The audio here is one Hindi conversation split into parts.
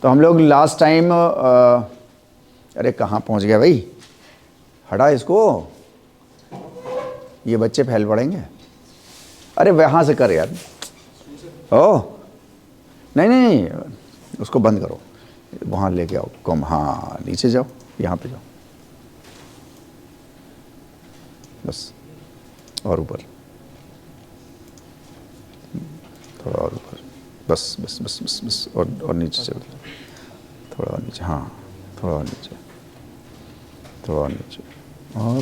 तो हम लोग लास्ट टाइम अरे कहाँ पहुँच गया भाई, हटा इसको, ये बच्चे फैल पड़ेंगे। अरे वहाँ से कर यार, ओ नहीं नहीं उसको बंद करो, वहाँ लेके आओ कम, हाँ नीचे जाओ, यहाँ पे जाओ बस, और ऊपर, थोड़ा और ऊपर, बस बस बस बस बस, और नीचे चलो, थोड़ा और नीचे, हाँ थोड़ा और नीचे, थोड़ा और नीचे, और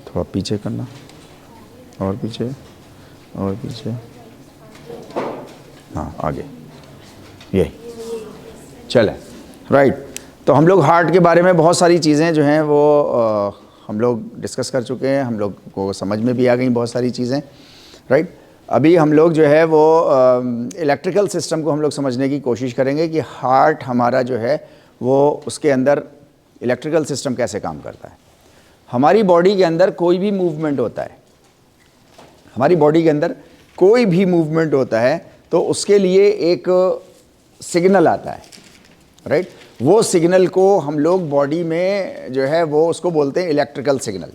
थोड़ा पीछे करना, और पीछे, और पीछे, हाँ आगे, यही चले। राइट, तो हम लोग हार्ट के बारे में बहुत सारी चीज़ें जो हैं वो हम लोग डिस्कस कर चुके हैं, हम लोग को समझ में भी आ गई बहुत सारी चीज़ें। राइट, अभी हम लोग जो है वो इलेक्ट्रिकल सिस्टम को हम लोग समझने की कोशिश करेंगे कि हार्ट हमारा जो है वो उसके अंदर इलेक्ट्रिकल सिस्टम कैसे काम करता है। हमारी बॉडी के अंदर कोई भी मूवमेंट होता है, हमारी बॉडी के अंदर कोई भी मूवमेंट होता है तो उसके लिए एक सिग्नल आता है। राइट, वो सिग्नल को हम लोग बॉडी में जो है वो उसको बोलते हैं इलेक्ट्रिकल सिग्नल।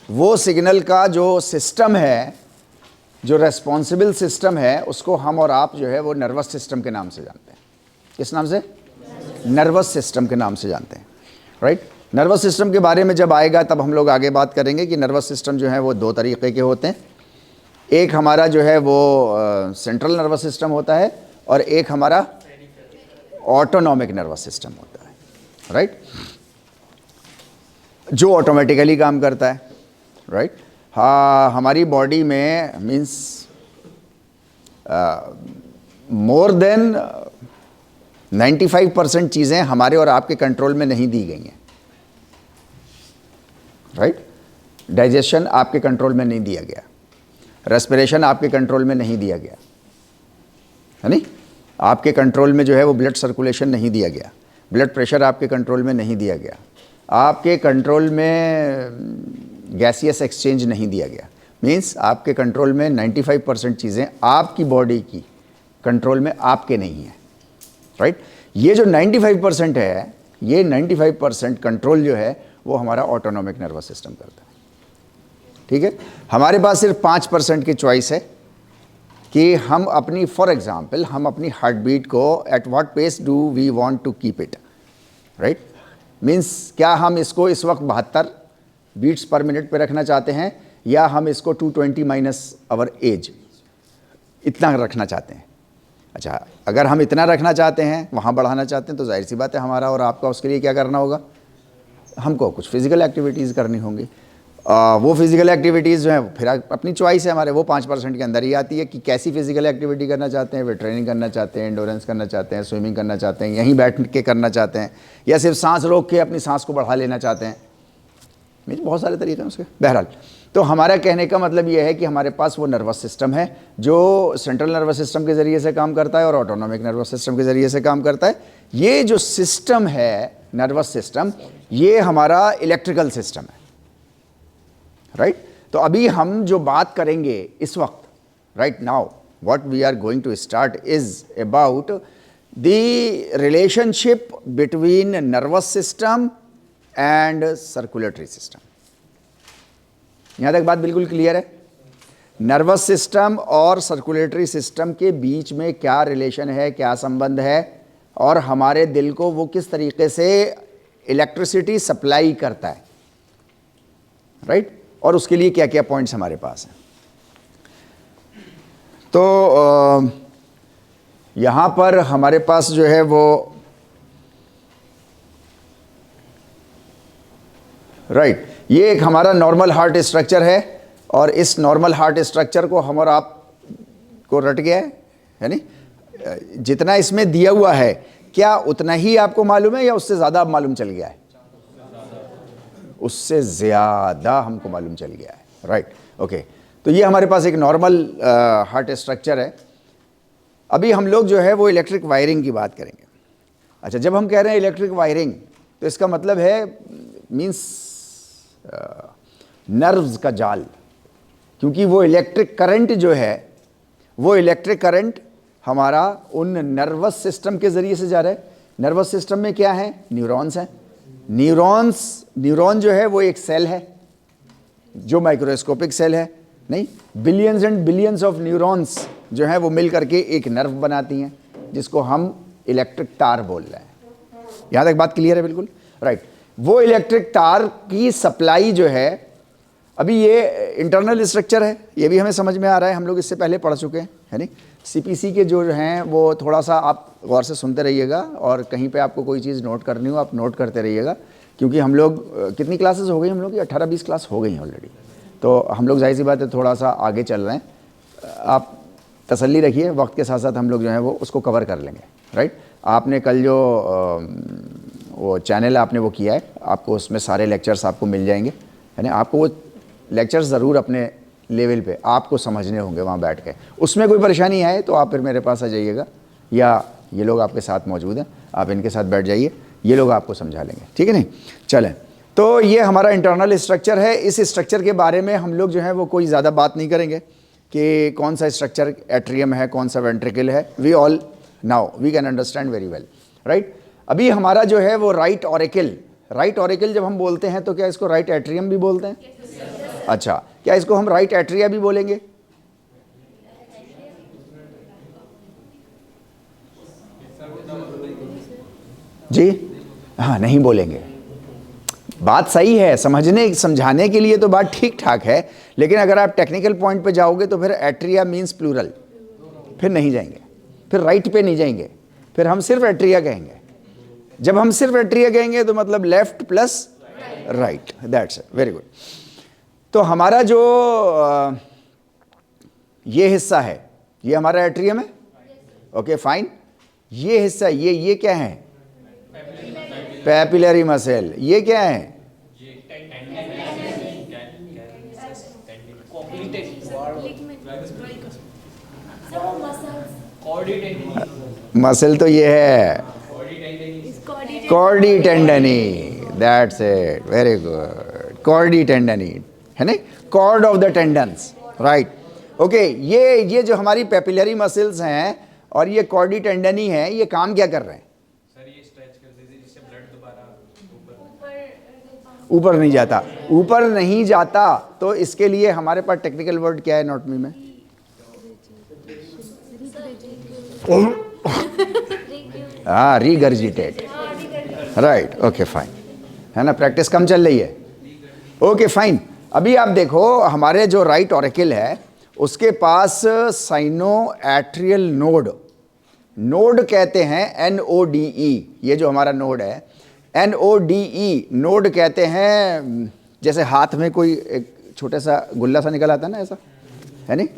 वो सिग्नल का जो सिस्टम है, जो रेस्पॉन्सिबल सिस्टम है, उसको हम और आप जो है वो नर्वस सिस्टम के नाम से जानते हैं। किस नाम से? नर्वस सिस्टम के नाम से जानते हैं। राइट, नर्वस सिस्टम के बारे में जब आएगा तब हम लोग आगे बात करेंगे कि नर्वस सिस्टम जो है वो दो तरीके के होते हैं। एक हमारा जो है वो सेंट्रल नर्वस सिस्टम होता है और एक हमारा ऑटोनॉमिक नर्वस सिस्टम होता है। राइट, जो ऑटोमेटिकली काम करता है। राइट, हाँ हमारी बॉडी में मीन्स मोर देन 95% चीज़ें हमारे और आपके कंट्रोल में नहीं दी गई हैं। राइट, डाइजेशन आपके कंट्रोल में नहीं दिया गया, रेस्पिरेशन आपके कंट्रोल में नहीं दिया गया, है नहीं, आपके कंट्रोल में जो है वो ब्लड सर्कुलेशन नहीं दिया गया, ब्लड प्रेशर आपके कंट्रोल में नहीं दिया गया, आपके कंट्रोल में गैसियस एक्सचेंज नहीं दिया गया। मीन्स आपके कंट्रोल में 95% चीज़ें आपकी बॉडी की कंट्रोल में आपके नहीं हैं। राइट, ये जो 95% है, ये 95% कंट्रोल जो है वो हमारा ऑटोनॉमिक नर्वस सिस्टम करता है। ठीक है, हमारे पास सिर्फ 5% की चॉइस है कि हम अपनी, फॉर एग्जाम्पल, हम अपनी हार्ट बीट को at what pace do we want to keep it. Right, means क्या हम इसको इस वक्त 72 बीट्स पर मिनट पे रखना चाहते हैं या हम इसको 220 माइनस आवर एज इतना रखना चाहते हैं। अच्छा, अगर हम इतना रखना चाहते हैं, वहाँ बढ़ाना चाहते हैं, तो जाहिर सी बात है हमारा और आपका उसके लिए क्या करना होगा, हमको कुछ फिजिकल एक्टिविटीज़ करनी होंगी। वो फिजिकल एक्टिविटीज़ जो हैं फिर अपनी चॉइस है हमारे, वो 5% के अंदर ही आती है कि कैसी फिजिकल एक्टिविटी करना चाहते हैं। वे ट्रेनिंग करना चाहते हैं, एंडोरेंस करना चाहते हैं, स्विमिंग करना चाहते हैं, यहीं बैठ के करना चाहते हैं, या सिर्फ सांस रोक के अपनी सांस को बढ़ा लेना चाहते हैं। मीन्स बहुत सारे तरीके हैं उसके। बहरहाल, तो हमारा कहने का मतलब ये है कि हमारे पास वो नर्वस सिस्टम है जो सेंट्रल नर्वस सिस्टम के ज़रिए से काम करता है और ऑटोनॉमिक नर्वस सिस्टम के ज़रिए से काम करता है। ये जो सिस्टम है नर्वस सिस्टम, ये हमारा इलेक्ट्रिकल सिस्टम है। राइट, तो अभी हम जो बात करेंगे इस वक्त, right now what we are going to start is about the relationship between nervous system and circulatory system. यहां तक बात बिल्कुल क्लियर है? नर्वस सिस्टम और सर्कुलेटरी सिस्टम के बीच में क्या रिलेशन है, क्या संबंध है, और हमारे दिल को वो किस तरीके से इलेक्ट्रिसिटी सप्लाई करता है। राइट, और उसके लिए क्या क्या पॉइंट्स हमारे पास हैं। तो यहाँ पर हमारे पास जो है वो राइट, ये एक हमारा नॉर्मल हार्ट स्ट्रक्चर है और इस नॉर्मल हार्ट स्ट्रक्चर को हम और आप को रट गया है नहीं, जितना इसमें दिया हुआ है क्या उतना ही आपको मालूम है या उससे ज़्यादा मालूम चल गया है? उससे ज़्यादा हमको मालूम चल गया है। राइट, ओके, तो ये हमारे पास एक नॉर्मल हार्ट स्ट्रक्चर है। अभी हम लोग जो है वो इलेक्ट्रिक वायरिंग की बात करेंगे। अच्छा, जब हम कह रहे हैं इलेक्ट्रिक वायरिंग तो इसका मतलब है मीन्स नर्व्स का जाल। क्योंकि वो इलेक्ट्रिक करंट जो है, वो इलेक्ट्रिक करंट हमारा उन नर्वस सिस्टम के ज़रिए से जा रहा है। नर्वस सिस्टम में क्या है? न्यूरॉन्स हैं। न्यूरॉन जो है वो एक सेल है, जो माइक्रोस्कोपिक सेल है नहीं, billions and billions of neurons जो है वो मिल करके एक नर्व बनाती हैं, जिसको हम इलेक्ट्रिक तार बोल रहे हैं। यहाँ तक बात क्लियर है? बिल्कुल राइट। वो इलेक्ट्रिक तार की सप्लाई जो है, अभी ये इंटरनल स्ट्रक्चर है, ये भी हमें समझ में आ रहा है, हम लोग इससे पहले पढ़ चुके हैं, है नहीं। सीपीसी के जो हैं वो थोड़ा सा आप गौर से सुनते रहिएगा, और कहीं पे आपको कोई चीज़ नोट करनी हो आप नोट करते रहिएगा, क्योंकि हम लोग कितनी क्लासेस हो गई हम लोग की? 18-20 क्लास हो गई हैं ऑलरेडी। तो हम लोग जाहिर सी बात है थोड़ा सा आगे चल रहे हैं। आप तसल्ली रखिए, वक्त के साथ साथ हम लोग जो है वो उसको कवर कर लेंगे, राइट। आपने कल जो वो चैनल आपने वो किया है, आपको उसमें सारे लेक्चर्स आपको मिल जाएंगे, है ना। आपको वो लेक्चर्स ज़रूर अपने लेवल पे आपको समझने होंगे वहाँ बैठ के। उसमें कोई परेशानी आए तो आप फिर मेरे पास आ जाइएगा, या ये लोग आपके साथ मौजूद हैं, आप इनके साथ बैठ जाइए, ये लोग आपको समझा लेंगे, ठीक है नहीं। चलें, तो ये हमारा इंटरनल स्ट्रक्चर है। इस स्ट्रक्चर के बारे में हम लोग जो है वो कोई ज़्यादा बात नहीं करेंगे कि कौन सा स्ट्रक्चर एट्रियम है, कौन सा वेंट्रिकल है। We all now we can understand very well, right. अभी हमारा जो है वो राइट ऑरिकल जब हम बोलते हैं तो क्या इसको राइट एट्रियम भी बोलते हैं? अच्छा, क्या इसको हम राइट एट्रिया भी बोलेंगे? जी हाँ, नहीं बोलेंगे। बात सही है, समझाने के लिए तो बात ठीक ठाक है, लेकिन अगर आप टेक्निकल पॉइंट पे जाओगे तो फिर एट्रिया मीन्स प्लूरल, फिर नहीं जाएंगे, फिर राइट पे नहीं जाएंगे, फिर हम सिर्फ एट्रिया कहेंगे। जब हम सिर्फ एट्रिया कहेंगे तो मतलब left plus right, that's it, very good. तो हमारा जो ये हिस्सा है ये हमारा एट्रियम है, ओके फाइन। ये हिस्सा ये क्या है? Papillary muscle. ये क्या है? मसल तो ये है chordae tendineae, that's it, very good, chordae tendineae है ना, cord of the tendons, right, okay. ये जो हमारी पैपिलरी मसल्स हैं और ये कॉर्डी टेंडनी है, ये काम क्या कर रहे हैं? सर ये स्ट्रेच करते हैं जिससे ब्लड दोबारा ऊपर नहीं जाता। ऊपर नहीं जाता तो इसके लिए हमारे पास टेक्निकल वर्ड क्या है एनाटॉमी में? हाँ, रीगर्जिटेट, राइट, ओके फाइन, है ना। प्रैक्टिस कम चल रही है, ओके फाइन। अभी आप देखो हमारे जो राइट ऑरिकल है उसके पास साइनो एट्रियल नोड कहते हैं, NODE। ये जो हमारा नोड है NODE नोड कहते हैं। जैसे हाथ में कोई एक छोटा सा गुल्ला सा निकल आता है ना, ऐसा है नहीं,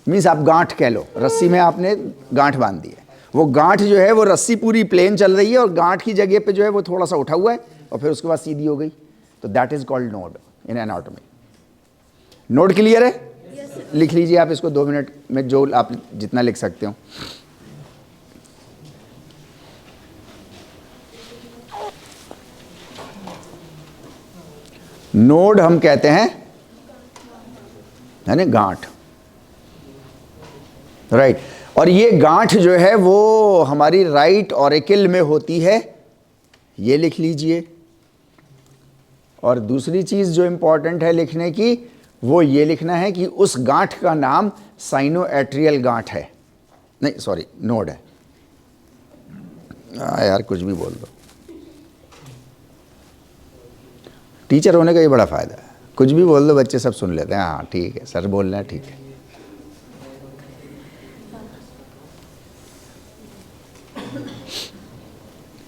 मीन्स आप गांठ कह लो, रस्सी में आपने गांठ बांध दी है, वो गांठ जो है वो रस्सी पूरी प्लेन चल रही है और गांठ की जगह पे जो है वो थोड़ा सा उठा हुआ है और फिर उसके बाद सीधी हो गई, तो that is called node in anatomy. Node clear है? लिख लीजिए आप इसको 2 मिनट में, जो आप जितना लिख सकते हो। नोड हम कहते हैं है ना गांठ, राइट। और ये गांठ जो है वो हमारी राइट ऑरिकल में होती है, ये लिख लीजिए। और दूसरी चीज जो इंपॉर्टेंट है लिखने की, वो ये लिखना है कि उस गांठ का नाम साइनो एट्रियल गांठ है, नहीं सॉरी नोड है। यार कुछ भी बोल दो, टीचर होने का ये बड़ा फायदा है, कुछ भी बोल दो बच्चे सब सुन लेते हैं। हाँ ठीक है सर, बोलना है, ठीक है।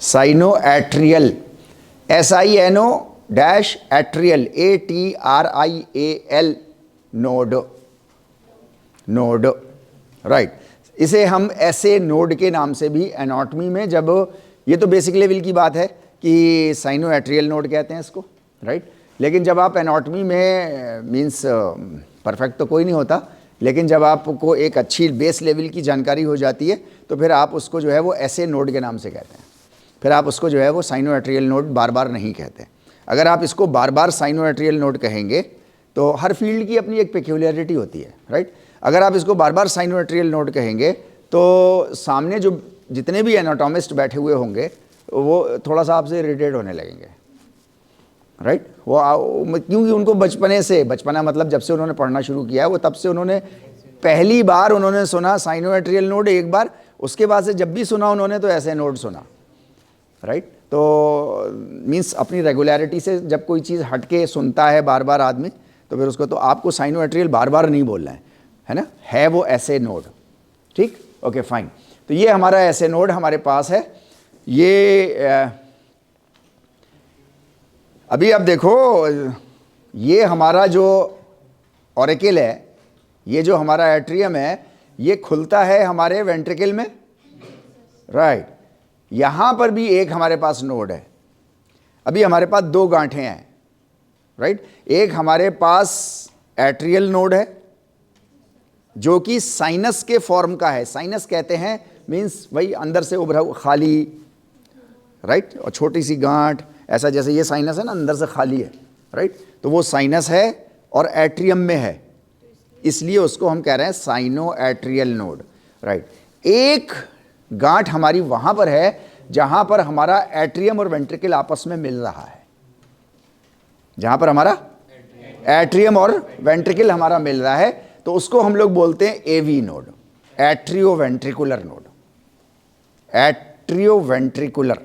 Cyano atrial, SINO dash atrial, ATRIAL node, right. इसे हम ऐसे नोड के नाम से भी एनाटॉमी में, जब ये तो बेसिक लेवल की बात है कि साइनो एट्रियल नोड कहते हैं इसको, राइट। लेकिन जब आप एनाटॉमी में मीन्स परफेक्ट तो कोई नहीं होता, लेकिन जब आपको एक अच्छी बेस लेवल की जानकारी हो जाती है तो फिर आप उसको जो है वो ऐसे नोड के नाम से कहते हैं, फिर आप उसको जो है वो साइनो एट्रियल नोड बार बार नहीं कहते। अगर आप इसको बार बार साइनो एट्रियल नोड कहेंगे तो हर फील्ड की अपनी एक पेक्यूलियरिटी होती है, राइट। अगर आप इसको बार बार साइनोएट्रियल नोड कहेंगे तो सामने जो जितने भी एनाटॉमिस्ट बैठे हुए होंगे वो थोड़ा सा आपसे इरिटेट होने लगेंगे, राइट। क्योंकि उनको बचपना मतलब जब से उन्होंने पढ़ना शुरू किया है वो तब से उन्होंने पहली बार उन्होंने सुना साइनोएट्रियल नोड एक बार, उसके बाद से जब भी सुना उन्होंने तो ऐसे नोड सुना, राइट। तो मीन्स अपनी रेगुलरिटी से जब कोई चीज़ हट के सुनता है बार बार आदमी तो फिर उसको तो आपको साइनोएट्रियल बार बार नहीं बोलना है ना, है वो ऐसे नोड, ठीक, ओके फाइन। तो ये हमारा ऐसे नोड हमारे पास है। ये अभी आप देखो ये हमारा जो ऑरिकल है, ये जो हमारा एट्रियम है, ये खुलता है हमारे वेंट्रिकल में, राइट। यहाँ पर भी एक हमारे पास नोड है। अभी हमारे पास दो गांठें हैं, राइट। एक हमारे पास एट्रियल नोड है जो कि साइनस के फॉर्म का है। साइनस कहते हैं मीन्स वही अंदर से उभरा खाली, राइट, और छोटी सी गांठ, ऐसा जैसे ये साइनस है ना, अंदर से खाली है, राइट। तो वो साइनस है और एट्रियम में है, इसलिए उसको हम कह रहे हैं साइनो एट्रियल नोड, राइट। एक गांठ हमारी वहां पर है जहां पर हमारा एट्रियम और वेंट्रिकल आपस में मिल रहा है, जहां पर हमारा एट्रियम और वेंट्रिकल हमारा मिल रहा है, तो उसको हम लोग बोलते हैं AV node, atrio ventricular node, atrio ventricular.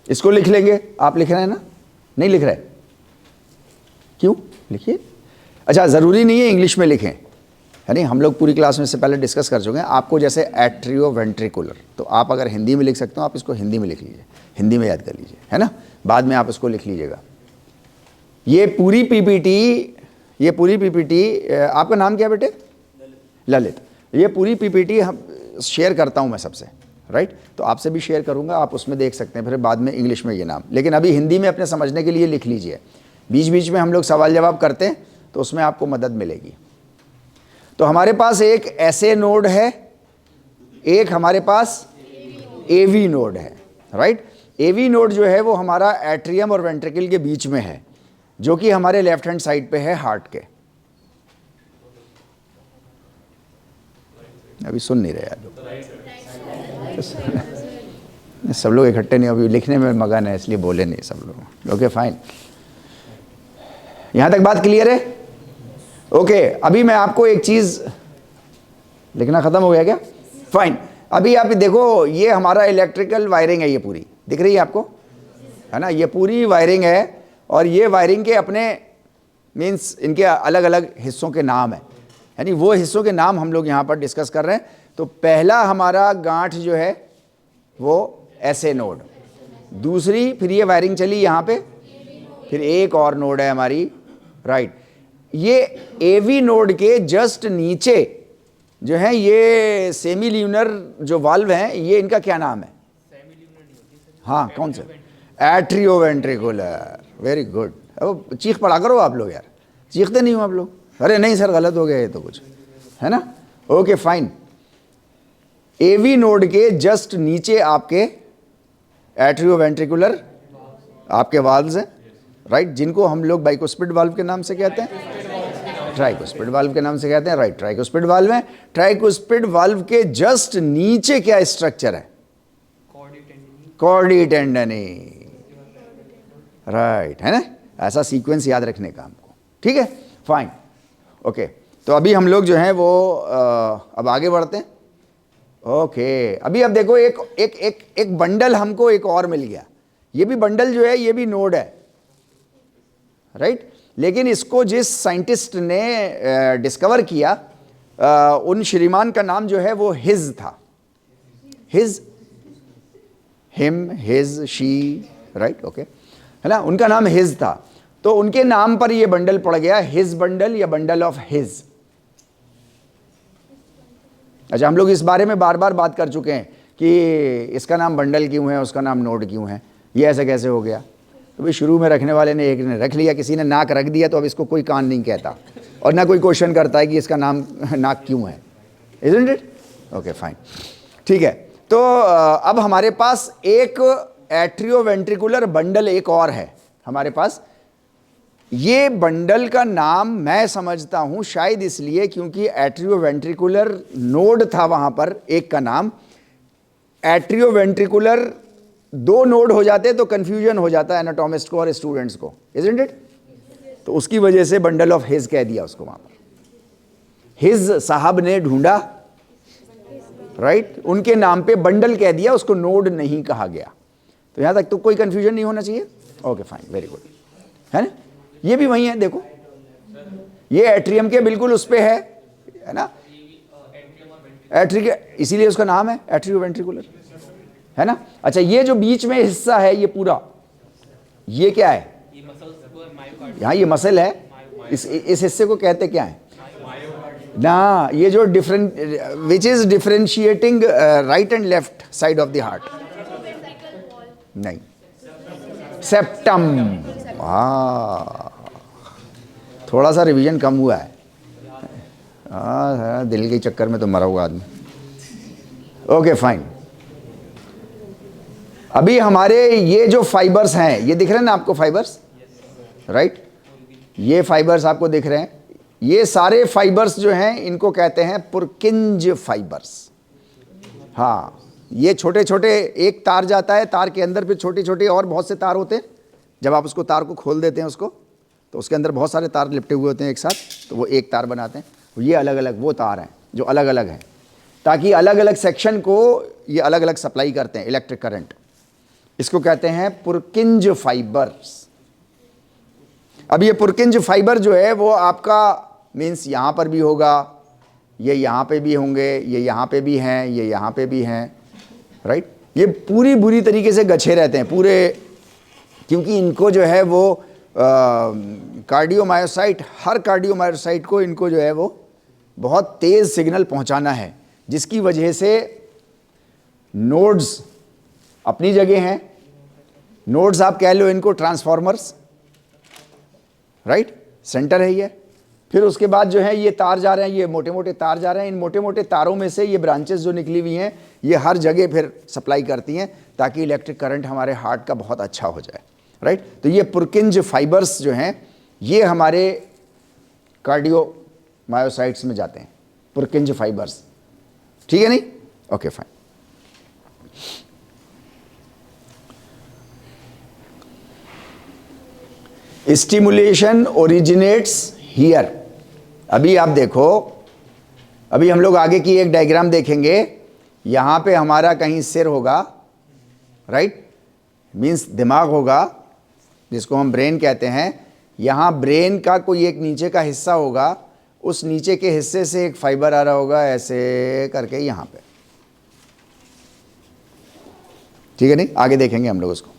इसको लिख लेंगे, आप लिख रहे हैं ना, नहीं लिख रहे, क्यों, लिखिए। अच्छा, ज़रूरी नहीं है इंग्लिश में लिखें, है नहीं, हम लोग पूरी क्लास में से पहले डिस्कस कर चुके हैं। आपको जैसे एट्रियो वेंट्रिकुलर, तो आप अगर हिंदी में लिख सकते हो आप इसको हिंदी में लिख लीजिए, हिंदी में याद कर लीजिए, है ना, बाद में आप इसको लिख लीजिएगा। ये पूरी पीपीटी आपका नाम क्या है बेटे? ललित। ये पूरी पीपीटी हम शेयर करता हूँ मैं सबसे, राइट। तो आपसे भी शेयर करूँगा, आप उसमें देख सकते हैं, फिर बाद में इंग्लिश में ये नाम, लेकिन अभी हिंदी में अपने समझने के लिए लिख लीजिए। बीच बीच में हम लोग सवाल जवाब करते हैं तो उसमें आपको मदद मिलेगी। तो हमारे पास एक ऐसे नोड है, एक हमारे पास एवी नोड है, राइट। एवी नोड जो है वो हमारा एट्रियम और वेंट्रिकल के बीच में है, जो कि हमारे लेफ्ट हैंड साइड पे है हार्ट के। अभी सुन नहीं रहे यार सब लोग इकट्ठे नहीं, अभी लिखने में मगन है इसलिए बोले नहीं सब लोग, ओके फाइन। यहां तक बात क्लियर है? ओके, अभी मैं आपको एक चीज, लिखना खत्म हो गया क्या? फाइन। अभी आप देखो, ये हमारा इलेक्ट्रिकल वायरिंग है, ये पूरी दिख रही है आपको, है ना, ये पूरी वायरिंग है, और ये वायरिंग के अपने मीन्स इनके अलग अलग हिस्सों के नाम है, यानी वो हिस्सों के नाम हम लोग यहाँ पर डिस्कस कर रहे हैं। तो पहला हमारा गांठ जो है वो ऐसे नोड, दूसरी फिर ये वायरिंग चली यहाँ पे, फिर एक और नोड है हमारी, राइट। ये एवी नोड के जस्ट नीचे जो है ये सेमी ल्यूनर जो वाल्व हैं, ये इनका क्या नाम है? हाँ, कौन सा? Atrio ventricular. Very good. अब चीख पड़ा करो आप लोग यार, चीखते नहीं हो आप लोग। अरे नहीं सर, गलत हो गया ये तो कुछ, है ना, ओके फाइन। एवी नोड के जस्ट नीचे आपके एट्रियो वेंट्रिकुलर आपके वाल्व्स हैं, राइट, जिनको हम लोग बाइकोस्पिड वाल्व के नाम से कहते हैं, ट्राइकोस्पिड वाल्व के नाम से कहते हैं, राइट, ट्राइकोस्पिड वाल्व है। ट्राइकोस्पिड वाल्व के जस्ट नीचे क्या स्ट्रक्चर है? कॉर्डी टेंडनी, राइट, है ना, ऐसा सीक्वेंस याद रखने का हमको, ठीक है, फाइन, ओके। तो अभी हम लोग जो हैं वो अब आगे बढ़ते हैं, ओके। अभी अब देखो एक एक एक एक बंडल हमको एक और मिल गया। ये भी बंडल जो है ये भी नोड है, राइट। लेकिन इसको जिस साइंटिस्ट ने डिस्कवर किया उन श्रीमान का नाम जो है वो हिज था, his, him, his, she, right, okay, है ना, उनका नाम हिज था। तो उनके नाम पर ये बंडल पड़ गया, हिज बंडल या बंडल ऑफ हिज। अच्छा, हम लोग इस बारे में बार बार बात कर चुके हैं कि इसका नाम बंडल क्यों है, उसका नाम नोड क्यों है, ये ऐसे कैसे हो गया। तो भाई शुरू में रखने वाले ने एक ने रख लिया, किसी ने नाक रख दिया, तो अब इसको कोई कान नहीं कहता और ना कोई क्वेश्चन करता है कि इसका नाम नाक क्यों है, इज़न्ट इट? ओके फाइन, ठीक है। तो अब हमारे पास एक एट्रियो वेंट्रिकुलर बंडल एक और है हमारे पास, ये बंडल का नाम मैं समझता हूं शायद इसलिए क्योंकि एट्रियोवेंट्रिकुलर नोड था वहां पर, एक का नाम एट्रियोवेंट्रिकुलर, 2 नोड हो जाते तो कंफ्यूजन हो जाता है एनाटॉमिस्ट को और स्टूडेंट्स को, इजंट इट? तो उसकी वजह से बंडल ऑफ हिज कह दिया उसको वहां पर। हिज साहब ने ढूंढा, राइट, उनके नाम पे बंडल कह दिया, उसको नोड नहीं कहा गया। तो यहां तक तो कोई कंफ्यूजन नहीं होना चाहिए। ओके फाइन, वेरी गुड, है ना? ये भी वही है, देखो ये एट्रियम के बिल्कुल उस पे है ना, इसीलिए उसका नाम है एट्रियोवेंट्रिकुलर, है ना? अच्छा, ये जो बीच में हिस्सा है ये पूरा, ये क्या है? यहाँ ये मसल है, इस हिस्से को कहते क्या है ना? ये जो which is differentiating right and left side of the heart, नहीं, सेप्टम। थोड़ा सा रिवीजन कम हुआ है, दिल के चक्कर में तो मरा हुआ आदमी। ओके फाइन, अभी हमारे ये जो फाइबर्स हैं, ये दिख रहे हैं ना आपको फाइबर्स, राइट? ये फाइबर्स आपको दिख रहे हैं, ये सारे फाइबर्स जो हैं इनको कहते हैं पुरकिंज फाइबर्स। हाँ, ये छोटे छोटे, एक तार जाता है, तार के अंदर फिर छोटे छोटे और बहुत से तार होते हैं। जब आप उसको तार को खोल देते हैं उसको, तो उसके अंदर बहुत सारे तार लिपटे हुए होते हैं एक साथ, तो वो एक तार बनाते हैं। ये अलग अलग वो तार हैं जो अलग अलग हैं, ताकि अलग अलग सेक्शन को ये अलग अलग सप्लाई करते हैं इलेक्ट्रिक करंट। इसको कहते हैं पुरकिंज फाइबर्स। अब ये पुरकिंज फाइबर जो है वो आपका मीन्स यहाँ पर भी होगा, ये यहाँ पे भी होंगे, ये यहाँ पे भी हैं, ये यहाँ पे भी हैं, राइट? ये पूरी बुरी तरीके से गछे रहते हैं पूरे, क्योंकि इनको जो है वो कार्डियोमायोसाइट, हर कार्डियोमायोसाइट को इनको जो है वो बहुत तेज़ सिग्नल पहुंचाना है, जिसकी वजह से नोड्स अपनी जगह हैं। नोड्स आप कह लो इनको ट्रांसफॉर्मर्स, राइट? सेंटर है ये। फिर उसके बाद जो है ये तार जा रहे हैं, ये मोटे मोटे तार जा रहे हैं। इन मोटे मोटे तारों में से ये ब्रांचेस जो निकली हुई हैं ये हर जगह फिर सप्लाई करती हैं, ताकि इलेक्ट्रिक करंट हमारे हार्ट का बहुत अच्छा हो जाए, राइट? तो ये पुरकिंज फाइबर्स जो हैं ये हमारे कार्डियोमायोसाइट्स में जाते हैं, पुरकिंज फाइबर्स, ठीक है नहीं? Okay fine. Stimulation originates here. अभी आप देखो, अभी हम लोग आगे की एक डायग्राम देखेंगे। यहाँ पे हमारा कहीं सिर होगा, राइट, मीन्स दिमाग होगा, जिसको हम ब्रेन कहते हैं। यहाँ ब्रेन का कोई एक नीचे का हिस्सा होगा, उस नीचे के हिस्से से एक फाइबर आ रहा होगा ऐसे करके यहाँ पे, ठीक है नहीं? आगे देखेंगे हम लोग उसको,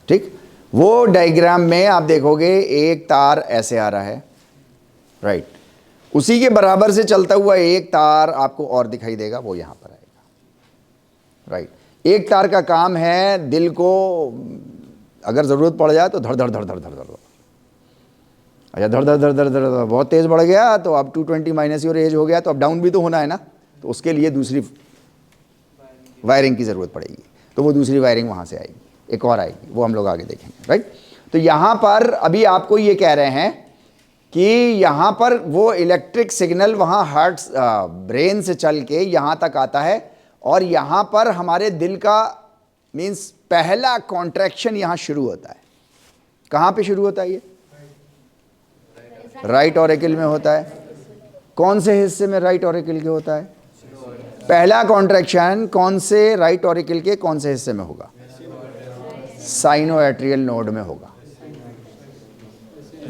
ठीक? वो डायग्राम में आप देखोगे एक तार ऐसे आ रहा है, राइट? उसी के बराबर से चलता हुआ एक तार आपको और दिखाई देगा, वो यहाँ पर आएगा, राइट? एक तार का काम है दिल को अगर ज़रूरत पड़ जाए तो धड़ धड़ धड़ धड़ धड़ धड़, अच्छा धड़ धड़ धड़ धड़ धड़ बहुत तेज़ बढ़ गया तो अब 220 माइनस योर एज हो गया, तो अब डाउन भी तो होना है ना, तो उसके लिए दूसरी वायरिंग की ज़रूरत पड़ेगी। तो वो दूसरी वायरिंग वहाँ से आएगी, एक और आएगी, वो हम लोग आगे देखेंगे, राइट? तो यहाँ पर अभी आपको ये कह रहे हैं कि यहाँ पर वो इलेक्ट्रिक सिग्नल वहाँ हार्ट ब्रेन से चल के यहाँ तक आता है, और यहाँ पर हमारे दिल का मीन्स पहला कॉन्ट्रैक्शन यहाँ शुरू होता है। कहाँ पे शुरू होता है ये? राइट ऑरिकल में होता है। कौन से हिस्से में राइट ऑरिकल के होता है? पहला कॉन्ट्रैक्शन कौन से राइट ऑरिकल के कौन से हिस्से में होगा? साइनोएट्रियल नोड में होगा।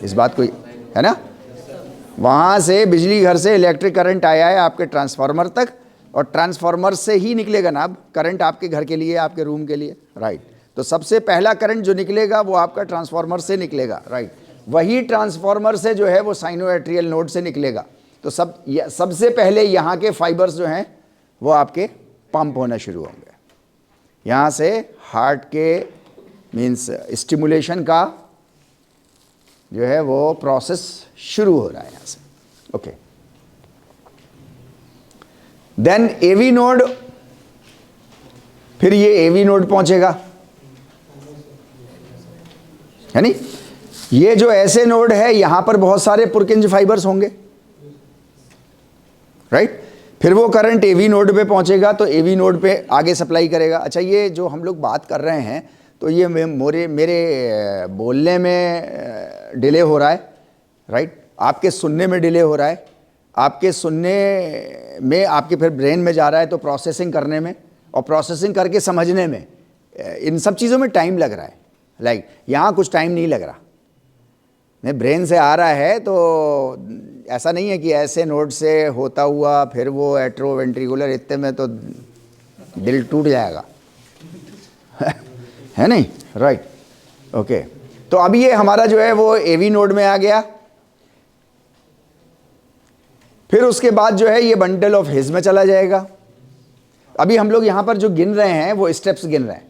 इस बात को, है ना? वहाँ से बिजली घर से इलेक्ट्रिक करंट आया है आपके ट्रांसफार्मर तक, और ट्रांसफार्मर से ही निकलेगा ना अब करंट आपके घर के लिए, आपके रूम के लिए, राइट? तो सबसे पहला करंट जो निकलेगा वो आपका ट्रांसफार्मर से निकलेगा, राइट? वही ट्रांसफार्मर से जो है वो साइनोएट्रियल नोड से निकलेगा। तो सबसे पहले यहाँ के फाइबर्स जो हैं वो आपके पंप होना शुरू होंगे। यहाँ से हार्ट के मीन्स स्टिमुलेशन का जो है वो प्रोसेस शुरू हो रहा है यहाँ से, ओके। देन एवी नोड, फिर ये एवी नोड पहुंचेगा, है नहीं? ये जो ऐसे नोड है यहां पर बहुत सारे पुरकिंज फाइबर्स होंगे, राइट। फिर वो करंट एवी नोड पे पहुंचेगा तो एवी नोड पे आगे सप्लाई करेगा। अच्छा, ये जो हम लोग बात कर रहे हैं तो ये मेरे बोलने में डिले हो रहा है, राइट। आपके सुनने में डिले हो रहा है, आपके सुनने में आपके फिर ब्रेन में जा रहा है तो प्रोसेसिंग करने में और प्रोसेसिंग करके समझने में, इन सब चीज़ों में टाइम लग रहा है। लाइक यहाँ कुछ टाइम नहीं लग रहा, मैं ब्रेन से आ रहा है तो ऐसा नहीं है कि ऐसे नोड से होता हुआ फिर वो एट्रोवेंट्रिकुलर, इतने में तो दिल टूट जाएगा है नहीं, राइट। ओके, तो अब ये हमारा जो है वो एवी नोड में आ गया। फिर उसके बाद जो है ये बंडल ऑफ हिज में चला जाएगा। अभी हम लोग यहां पर जो गिन रहे हैं वो स्टेप्स गिन रहे हैं,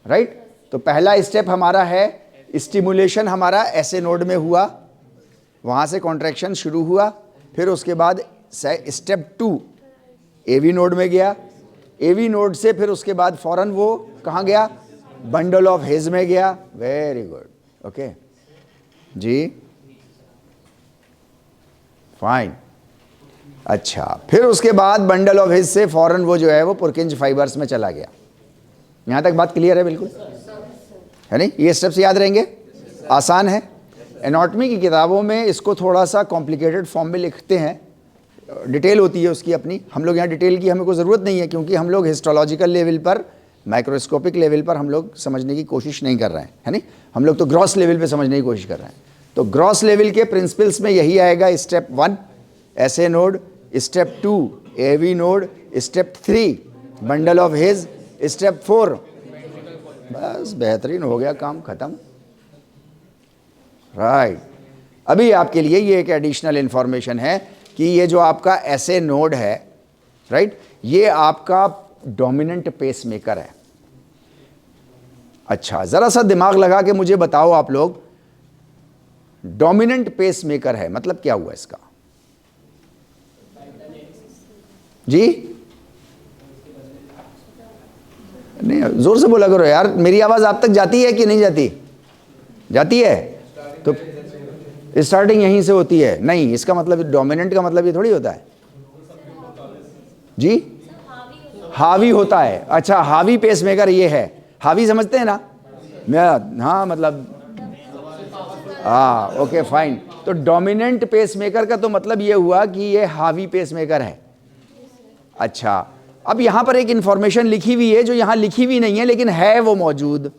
राइट। तो पहला स्टेप हमारा है स्टिमुलेशन, हमारा ऐसे नोड में हुआ, वहां से कॉन्ट्रैक्शन शुरू हुआ। फिर उसके बाद स्टेप 2 एवी नोड में गया, एवी नोड से फिर उसके बाद फौरन वो कहाँ गया, बंडल ऑफ हिज में गया। वेरी गुड, ओके जी, फाइन। अच्छा, फिर उसके बाद बंडल ऑफ हिज से फौरन वो जो है वो पुरकिंज फाइबर्स में चला गया। यहां तक बात क्लियर है बिल्कुल, है नहीं? ये स्टेप्स याद रहेंगे, आसान है। एनाटॉमी की किताबों में इसको थोड़ा सा कॉम्प्लिकेटेड फॉर्म में लिखते हैं, डिटेल होती है उसकी अपनी। हम लोग यहाँ डिटेल की हमें कोई ज़रूरत नहीं है, क्योंकि हम लोग हिस्टोलॉजिकल लेवल पर, माइक्रोस्कोपिक लेवल पर हम लोग समझने की कोशिश नहीं कर रहे हैं, है नहीं। हम लोग तो ग्रॉस लेवल पे समझने की कोशिश कर रहे हैं। तो ग्रॉस लेवल के प्रिंसिपल्स में यही आएगा, step 1 SA node, step 2 AV node, step 3 bundle of His, step 4 बस बेहतरीन हो गया, काम खत्म, राइट। अभी आपके लिए ये एक एडिशनल इंफॉर्मेशन है कि ये जो आपका ऐसे नोड है, राइट, ये आपका डोमिनेंट पेस मेकर है। अच्छा, जरा सा दिमाग लगा के मुझे बताओ आप लोग, डोमिनेंट पेस मेकर है मतलब क्या हुआ इसका जी? नहीं, जोर से बोला करो यार, मेरी आवाज आप तक जाती है कि नहीं जाती? जाती है तो स्टार्टिंग यहीं से होती है। नहीं, इसका मतलब डोमिनेंट का मतलब ये थोड़ी होता है जी, हावी होता है। अच्छा, हावी पेसमेकर ये है, हावी समझते हैं ना? हाँ, मतलब हाँ, ओके फाइन। तो डोमिनेंट पेसमेकर का तो मतलब ये हुआ कि ये हावी पेसमेकर है। अच्छा, अब यहां पर एक इंफॉर्मेशन लिखी हुई है जो यहां लिखी हुई नहीं है लेकिन है वो मौजूद।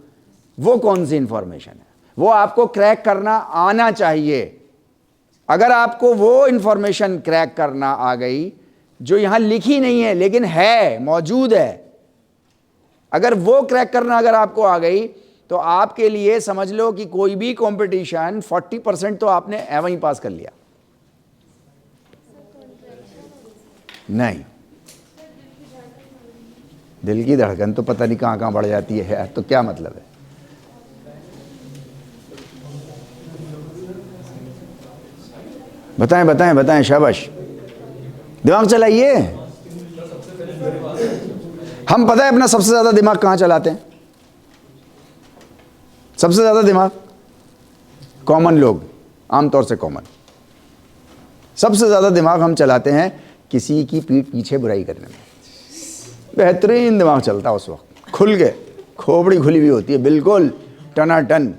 वो कौन सी इंफॉर्मेशन है? वो आपको क्रैक करना आना चाहिए। अगर आपको वो इंफॉर्मेशन क्रैक करना आ गई जो यहां लिखी नहीं है लेकिन है, मौजूद है, अगर वो क्रैक करना अगर आपको आ गई तो आपके लिए समझ लो कि कोई भी कंपटीशन 40% तो आपने एवं ही पास कर लिया। नहीं, दिल की धड़कन तो पता नहीं कहां कहां बढ़ जाती है यार, तो क्या मतलब है? बताएं बताएं बताएं, शाबाश, दिमाग चलाइए। हम पता है अपना सबसे ज्यादा दिमाग कहां चलाते हैं? सबसे ज्यादा दिमाग कॉमन लोग, आमतौर से कॉमन, सबसे ज्यादा दिमाग हम चलाते हैं किसी की पीठ पीछे बुराई करने में। बेहतरीन दिमाग चलता है उस वक्त, खुल के, खोपड़ी खुली हुई होती है बिल्कुल टनाटन,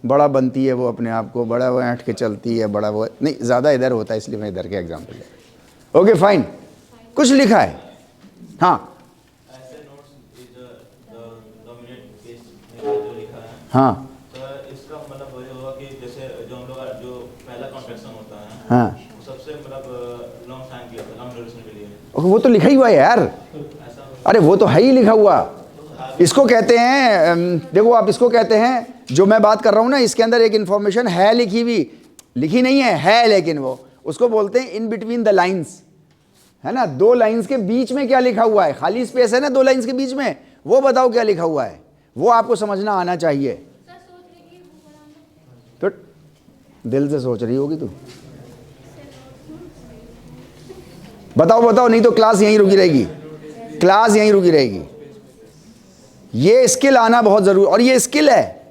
बड़ा बनती है वो अपने आप को, बड़ा वो ऐंठ के चलती है, बड़ा वो नहीं, ज़्यादा इधर होता है इसलिए मैं इधर के एग्जाम्पल ले। ओके फाइन, कुछ लिखा है? हाँ हाँ, तो इसका मतलब ये होगा कि जैसे जो हम लोग जो पहला कॉन्ट्रैक्शन होता है, हाँ, वो सबसे मतलब लॉन्ग टाइम के लिए, लॉन्ग ड्यूरेशन के लिए। वो तो लिखा ही हुआ है यार, अरे वो तो है ही लिखा हुआ। इसको कहते हैं, देखो आप इसको कहते हैं, जो मैं बात कर रहा हूं ना, इसके अंदर एक इंफॉर्मेशन है लिखी हुई, लिखी नहीं है लेकिन वो, उसको बोलते हैं इन बिटवीन द लाइंस, है ना। दो लाइंस के बीच में क्या लिखा हुआ है, खाली स्पेस है ना दो लाइंस के बीच में, वो बताओ क्या लिखा हुआ है, वो आपको समझना आना चाहिए। तो दिल से सोच रही होगी तू, बताओ बताओ, नहीं तो क्लास यहीं रुकी रहेगी, क्लास यहीं रुकी रहेगी। ये स्किल आना बहुत जरूरी, और ये स्किल है,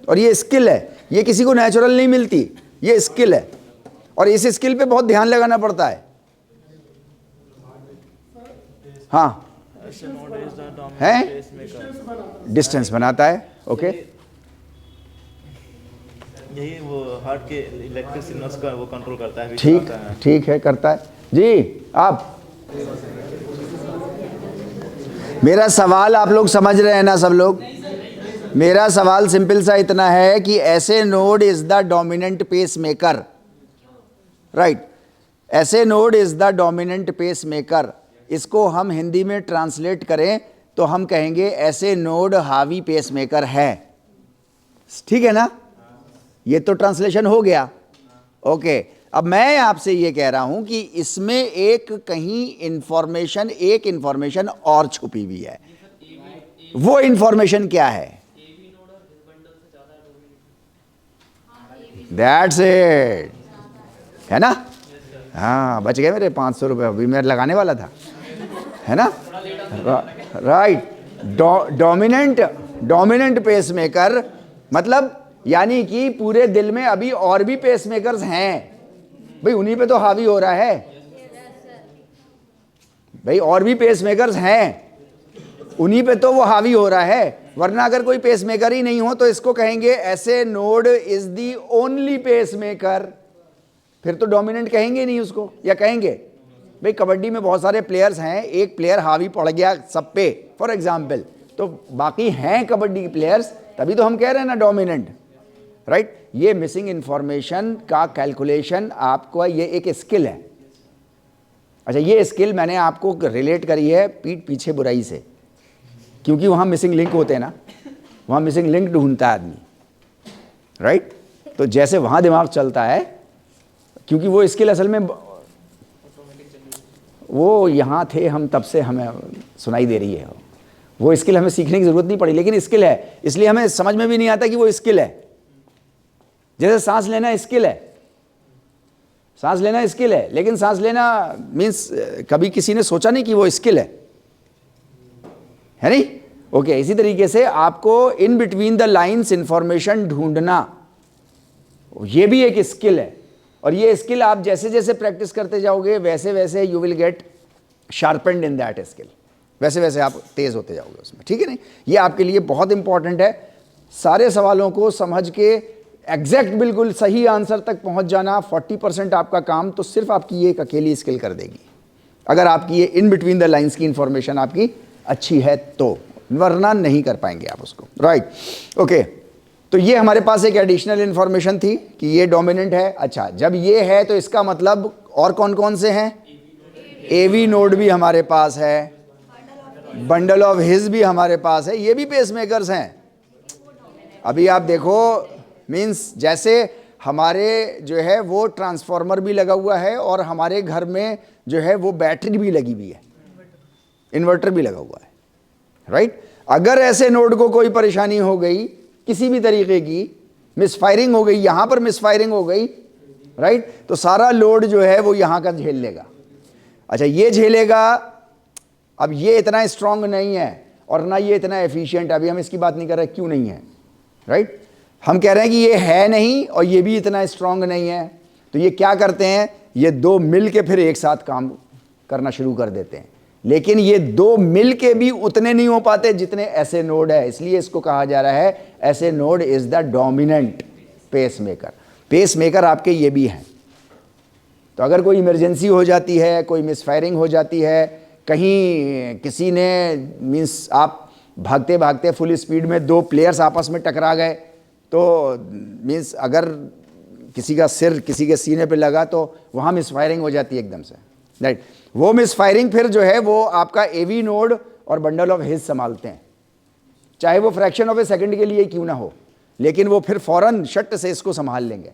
और ये स्किल है। ये किसी को नेचुरल नहीं मिलती, ये स्किल है, और इस स्किल पे बहुत ध्यान लगाना पड़ता है। हाँ है, डिस्टेंस बनाता है। ओके, यही वो हार्ट के इलेक्ट्रिक सिग्नल्स का वो कंट्रोल करता है। ठीक, ठीक है, करता है जी। आप, मेरा सवाल आप लोग समझ रहे हैं ना सब लोग? मेरा सवाल सिंपल सा इतना है कि ऐसे node is the dominant pace maker, right? ऐसे node is the dominant pace maker. इसको हम हिंदी में ट्रांसलेट करें तो हम कहेंगे ऐसे नोड हावी पेस मेकर है। ठीक है ना? ये तो ट्रांसलेशन हो गया। ओके, अब मैं आपसे ये कह रहा हूं कि इसमें एक कहीं इंफॉर्मेशन, एक इंफॉर्मेशन और छुपी हुई है। वो इंफॉर्मेशन क्या है? दैट्स इट, है ना? हाँ, बच गए मेरे 500 रुपये, अभी मैं लगाने वाला था, है ना? राइट। डोमिनेंट पेस मेकर मतलब यानी कि पूरे दिल में अभी और भी पेस मेकर्स हैं भाई, उन्हीं पे तो हावी हो रहा है भाई, और भी पेस मेकर्स हैं, उन्हीं पे तो वो हावी हो रहा है। वरना अगर कोई पेस मेकर ही नहीं हो तो इसको कहेंगे SA node is the only pacemaker, फिर तो डोमिनेंट कहेंगे नहीं उसको। या कहेंगे भाई कबड्डी में बहुत सारे प्लेयर्स हैं, एक प्लेयर हावी पड़ गया सब पे फॉर एग्जाम्पल, तो बाकी हैं कबड्डी के प्लेयर्स, तभी तो हम कह रहे हैं ना डोमिनेंट, राइट? ये मिसिंग इंफॉर्मेशन का कैलकुलेशन आपको, ये एक स्किल है। अच्छा, ये स्किल मैंने आपको रिलेट करी है पीठ पीछे बुराई से, क्योंकि वहाँ मिसिंग लिंक होते हैं ना, वहाँ मिसिंग लिंक ढूंढता है आदमी, राइट? तो जैसे वहाँ दिमाग चलता है, क्योंकि वो स्किल असल में वो यहाँ थे हम तब से हमें सुनाई दे रही है, वो स्किल हमें सीखने की ज़रूरत नहीं पड़ी, लेकिन स्किल है, इसलिए हमें समझ में भी नहीं आता कि वो स्किल है। जैसे सांस लेना स्किल है, सांस लेना स्किल है, लेकिन सांस लेना मीन्स कभी किसी ने सोचा नहीं कि वो स्किल है नहीं? ओके, इसी तरीके से आपको in between the lines information ढूंढना, ये भी एक स्किल है। और ये स्किल आप जैसे जैसे प्रैक्टिस करते जाओगे वैसे वैसे you will get sharpened in that skill, वैसे वैसे आप तेज होते जाओगे उसमें। ठीक है नहीं? ये आपके लिए बहुत इंपॉर्टेंट है, सारे सवालों को समझ के एग्जैक्ट बिल्कुल सही आंसर तक पहुंच जाना। 40% आपका काम तो सिर्फ आपकी ये एक अकेली स्किल कर देगी, अगर आपकी ये इन बिटवीन द लाइंस की इंफॉर्मेशन आपकी अच्छी है तो, वरना नहीं कर पाएंगे आप उसको, राइट? ओके, तो ये हमारे पास एक एडिशनल इंफॉर्मेशन थी कि ये डोमिनेंट है। अच्छा, जब ये है तो इसका मतलब और कौन कौन से हैं? एवी नोड भी हमारे पास है, बंडल ऑफ हिज भी हमारे पास है, ये भी पेस मेकर्स हैं। अभी आप देखो, मीन्स जैसे हमारे जो है वो ट्रांसफार्मर भी लगा हुआ है और हमारे घर में जो है वो बैटरी भी लगी हुई है, इन्वर्टर भी लगा हुआ है, राइट? अगर ऐसे नोड को कोई परेशानी हो गई किसी भी तरीके की, मिसफायरिंग हो गई, यहाँ पर मिसफायरिंग हो गई, राइट, तो सारा लोड जो है वो यहाँ का झेल लेगा। अच्छा, ये झेलेगा। अब ये इतना स्ट्रांग नहीं है और ना ये इतना एफिशिएंट, अभी हम इसकी बात नहीं कर रहे क्यों नहीं है, राइट? हम कह रहे हैं कि ये है नहीं और ये भी इतना स्ट्रांग नहीं है, तो ये क्या करते हैं, ये दो मिल के फिर एक साथ काम करना शुरू कर देते हैं। लेकिन ये दो मिल के भी उतने नहीं हो पाते जितने ऐसे नोड है, इसलिए इसको कहा जा रहा है SA node is the dominant pacemaker. Pacemaker आपके ये भी हैं, तो अगर कोई इमरजेंसी हो जाती है, कोई मिसफायरिंग हो जाती है, कहीं किसी ने मीन्स आप भागते भागते फुल स्पीड में दो प्लेयर्स आपस में टकरा गए, तो मीन्स अगर किसी का सिर किसी के सीने पे लगा तो वहाँ मिसफायरिंग हो जाती है एकदम से, राइट? वो मिसफायरिंग फिर जो है वो आपका एवी नोड और बंडल ऑफ हिज संभालते हैं, चाहे वो फ्रैक्शन ऑफ ए सेकंड के लिए क्यों ना हो, लेकिन वो फिर फौरन शट से इसको संभाल लेंगे,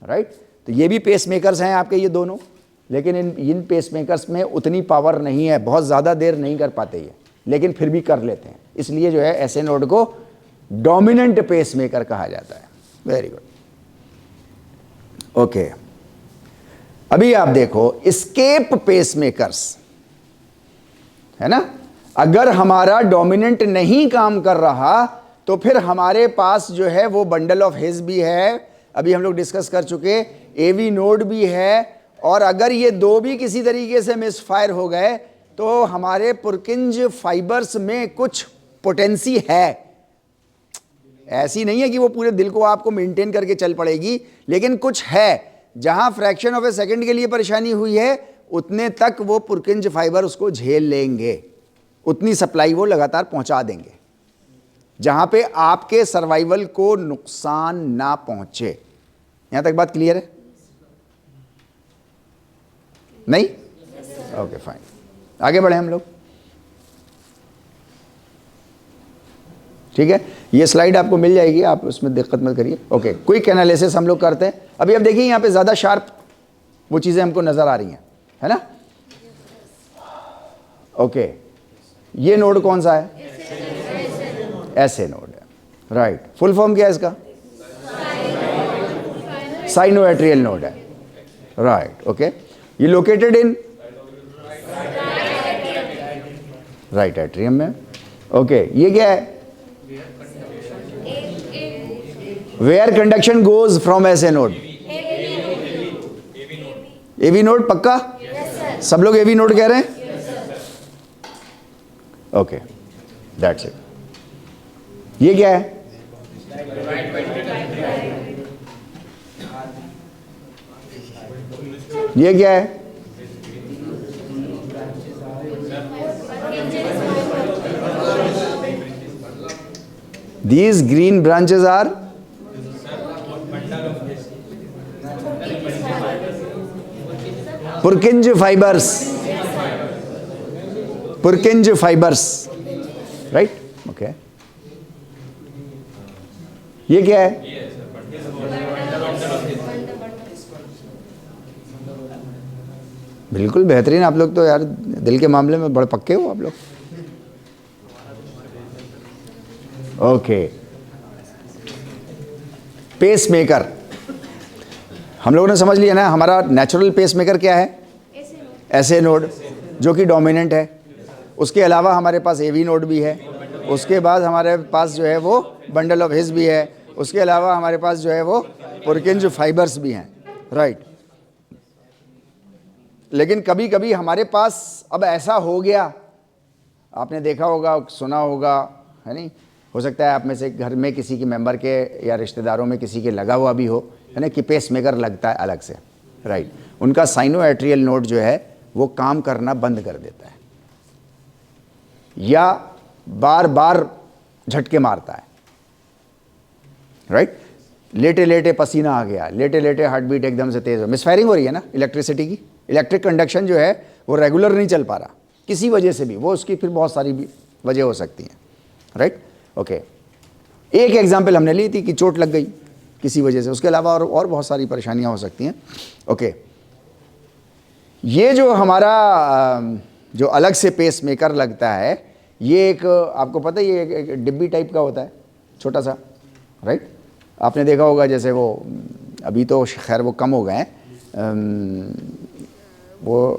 राइट? तो ये भी पेस मेकर्स हैं आपके ये दोनों, लेकिन इन पेस मेकर्स में उतनी पावर नहीं है, बहुत ज़्यादा देर नहीं कर पाते ये, लेकिन फिर भी कर लेते हैं, इसलिए जो है ऐसे नोड को डोमिनेंट पेस मेकर कहा जाता है। Very good, okay. अभी आप देखो एस्केप पेस मेकर्स, है ना? अगर हमारा डोमिनेंट नहीं काम कर रहा तो फिर हमारे पास जो है वो बंडल ऑफ हिज भी है, अभी हम लोग डिस्कस कर चुके, एवी नोड भी है, और अगर ये दो भी किसी तरीके से मिसफायर हो गए तो हमारे पुरकिंज फाइबर्स में कुछ पोटेंसी है। ऐसी नहीं है कि वो पूरे दिल को आपको मेंटेन करके चल पड़ेगी, लेकिन कुछ है। जहां फ्रैक्शन ऑफ ए सेकंड के लिए परेशानी हुई है उतने तक वो पुरकिंज फाइबर उसको झेल लेंगे, उतनी सप्लाई वो लगातार पहुंचा देंगे जहां पे आपके सर्वाइवल को नुकसान ना पहुंचे। यहां तक बात क्लियर है? नहीं? ओके फाइन, आगे बढ़े हम लोग। ठीक है, ये स्लाइड आपको मिल जाएगी, आप उसमें दिक्कत मत करिए। ओके, क्विक एनालिसिस हम लोग करते हैं। अभी अब देखिए यहां पे ज्यादा शार्प वो चीजें हमको नजर आ रही हैं, है ना? ओके, ये नोड कौन सा है? ऐसे नोड है, राइट। फुल फॉर्म क्या है इसका? साइनोएट्रियल नोड है, राइट। ओके, ये लोकेटेड इन राइट एट्रियम में। ओके, ये क्या है? वेयर कंडक्शन गोज फ्रॉम ऐसे नोड? एवी नोड, पक्का? सब लोग एवी नोड कह रहे हैं? Okay, that's it. ये क्या है? ये क्या है? These green branches are Purkinje fibers. Purkinje fibers, right? Okay. ये क्या है? बिल्कुल बेहतरीन, आप लोग तो यार दिल के मामले में बड़े पक्के हो आप लोग। ओके, पेस मेकर हम लोगों ने समझ लिया ना। हमारा नेचुरल पेस मेकर क्या है? ऐसे नोड, जो कि डोमिनेंट है। उसके अलावा हमारे पास एवी नोड भी है, उसके बाद हमारे पास जो है वो बंडल ऑफ हिज भी है, उसके अलावा हमारे पास जो है वो पुरकिंज फाइबर्स भी हैं, राइट। लेकिन कभी कभी हमारे पास अब ऐसा हो गया, आपने देखा होगा, सुना होगा, है नहीं? हो सकता है आप में से घर में किसी के मेंबर के या रिश्तेदारों में किसी के लगा हुआ भी हो, है ना, कि पेस मेकर लगता है अलग से, राइट। उनका साइनोएट्रियल नोड जो है वो काम करना बंद कर देता है या बार बार झटके मारता है, राइट। लेटे लेटे पसीना आ गया, लेटे लेटे हार्ट बीट एकदम से तेज हो, मिसफायरिंग हो रही है ना इलेक्ट्रिसिटी की। इलेक्ट्रिक कंडक्शन जो है वो रेगुलर नहीं चल पा रहा किसी वजह से भी, वो उसकी फिर बहुत सारी भी वजह हो सकती हैं, राइट। ओके, एक एग्जाम्पल हमने ली थी कि चोट लग गई किसी वजह से, उसके अलावा और बहुत सारी परेशानियां हो सकती हैं। ओके, ये जो हमारा जो अलग से पेस मेकर लगता है, ये एक आपको पता है ये एक डिब्बी टाइप का होता है, छोटा सा, राइट। आपने देखा होगा जैसे वो अभी तो खैर वो कम हो गए हैं, वो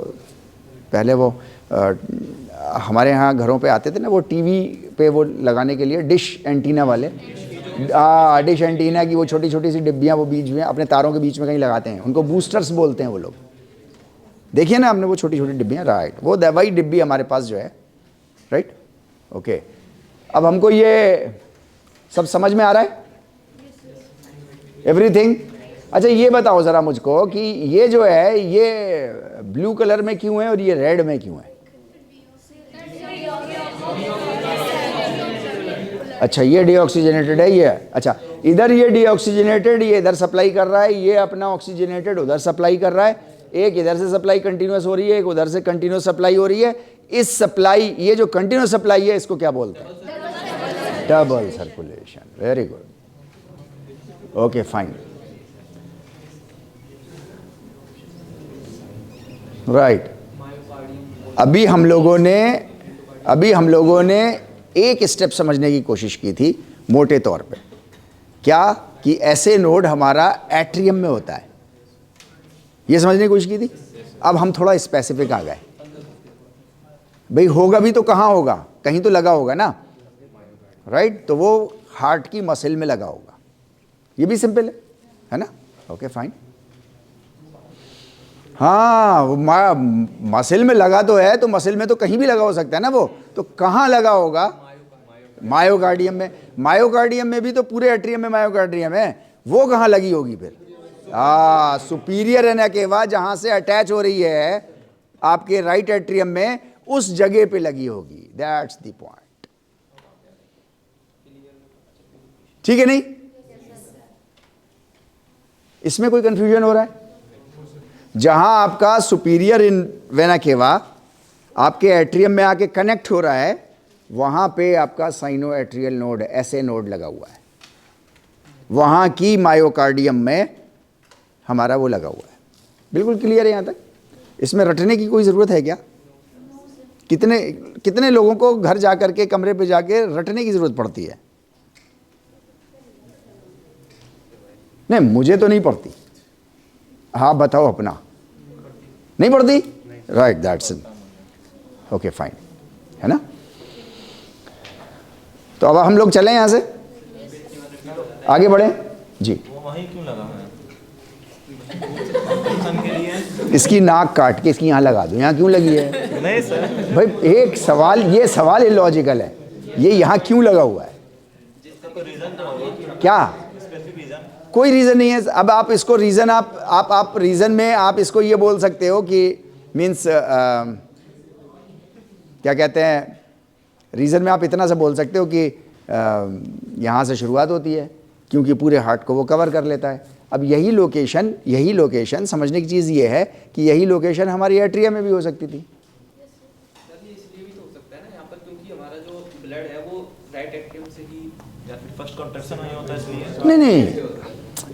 पहले वो हमारे यहाँ घरों पे आते थे ना, वो टीवी पे वो लगाने के लिए डिश एंटीना वाले, डिश एंटीना की वो छोटी छोटी सी डिब्बियाँ वो बीच में अपने तारों के बीच में कहीं लगाते हैं, उनको बूस्टर्स बोलते हैं वो लोग। देखिए ना आपने वो छोटी छोटी डिब्बियाँ, राइट, वो दवाई डिब्बी हमारे पास जो है, राइट। ओके, अब हमको ये सब समझ में आ रहा है, एवरीथिंग? अच्छा ये बताओ ज़रा मुझको कि ये जो है ये ब्लू कलर में क्यों है और ये रेड में क्यों है? अच्छा, ये डीऑक्सीजनेटेड है, ये अच्छा, इधर ये डीऑक्सीजनेटेड, ये इधर सप्लाई कर रहा है, ये अपना ऑक्सीजनेटेड उधर सप्लाई कर रहा है, एक इधर से सप्लाई कंटिन्यूस हो रही है, एक उधर से कंटिन्यूस सप्लाई हो रही है। इस सप्लाई, ये जो कंटिन्यूस सप्लाई है, इसको क्या बोलते हैं? Double circulation. Very good, okay fine, right. अभी हम लोगों ने एक स्टेप समझने की कोशिश की थी मोटे तौर पे, क्या कि ऐसे नोड हमारा एट्रियम में होता है, ये समझने की कोशिश की थी। अब हम थोड़ा स्पेसिफिक आ गए, भाई होगा भी तो कहाँ होगा, कहीं तो लगा होगा ना, राइट। तो वो हार्ट की मसल में लगा होगा। ये भी सिंपल है ना? Okay fine. हाँ, मसल में लगा तो है, तो मसल में तो कहीं भी लगा हो सकता है ना वो, तो कहाँ लगा होगा? मायोकार्डियम में। मायोकार्डियम में भी तो पूरे एट्रियम में मायोकार्डियम है, वो कहाँ लगी होगी फिर? सुपीरियर एना केवा जहां से अटैच हो रही है आपके राइट एट्रियम में, उस जगह पे लगी होगी। That's the point. ठीक है नहीं? इसमें कोई कंफ्यूजन हो रहा है? जहां आपका सुपीरियर इन वेना केवा आपके एट्रियम में आके कनेक्ट हो रहा है, वहां पे आपका साइनो एट्रियल नोड, ऐसे नोड लगा हुआ है। वहां की मायोकार्डियम में हमारा वो लगा हुआ है। बिल्कुल क्लियर है यहां तक? इसमें रटने की कोई ज़रूरत है क्या? कितने लोगों को घर जाकर के, कमरे पे जाके रटने की ज़रूरत पड़ती है? नहीं, मुझे तो नहीं पड़ती। हाँ बताओ अपना। नहीं पड़ती? Right, that's it. Okay fine, है ना? तो अब हम लोग चलें यहाँ से, आगे बढ़े जी। वो वहीं क्यों लगा है? इसकी नाक काट के इसकी यहाँ लगा दो, यहाँ क्यों लगी है? नहीं सर, भाई एक सवाल, ये सवाल इलॉजिकल है। ये यहाँ क्यों लगा हुआ है? कोई रीजन तो होगा, क्या? Specific reason? कोई रीज़न नहीं है। अब आप इसको रीज़न, आप रीज़न में आप इसको ये बोल सकते हो कि मीन्स क्या कहते हैं, रीज़न में आप इतना सा बोल सकते हो कि यहाँ से शुरुआत होती है, क्योंकि पूरे हार्ट को वो कवर कर लेता है। अब यही लोकेशन समझने की चीज़ ये है कि यही लोकेशन हमारी एट्रियम में भी हो सकती थी। सर ये इसलिए भी तो हो सकता है ना यहाँ पर, क्योंकि हमारा जो ब्लड है वो राइट एट्रियम से ही, या फिर फर्स्ट कॉन्ट्रैक्शन नहीं होता इसलिए? नहीं,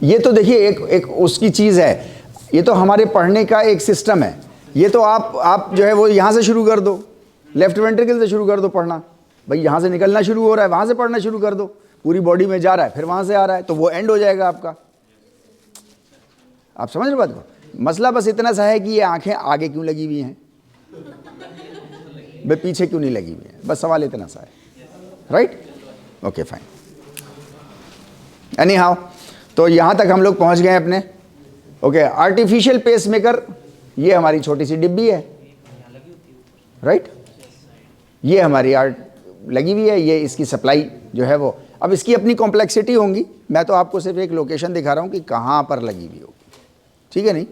ये तो देखिए एक उसकी चीज़ है। ये तो हमारे पढ़ने का एक सिस्टम है। ये तो आप जो है वो यहाँ से शुरू कर दो, लेफ्ट वेंट्रिकल से शुरू कर दो पढ़ना। भाई यहाँ से निकलना शुरू हो रहा है, वहाँ से पढ़ना शुरू कर दो। पूरी बॉडी में जा रहा है, फिर वहाँ से आ रहा है, तो वो एंड हो जाएगा आपका। आप समझ रहे बात को? मसला बस इतना सा है कि ये आंखें आगे क्यों लगी हुई हैं, भाई पीछे क्यों नहीं लगी हुई हैं, बस सवाल इतना सा है। Right? Okay fine. Any how, तो यहाँ तक हम लोग पहुँच गए अपने। ओके, आर्टिफिशियल पेसमेकर, ये हमारी छोटी सी डिब्बी है। राइट? ये हमारी लगी हुई है, ये इसकी सप्लाई जो है वो, अब इसकी अपनी कॉम्प्लेक्सिटी होंगी। मैं तो आपको सिर्फ एक लोकेशन दिखा रहा हूँ कि कहाँ पर लगी हुई होगी। ठीक है नहीं?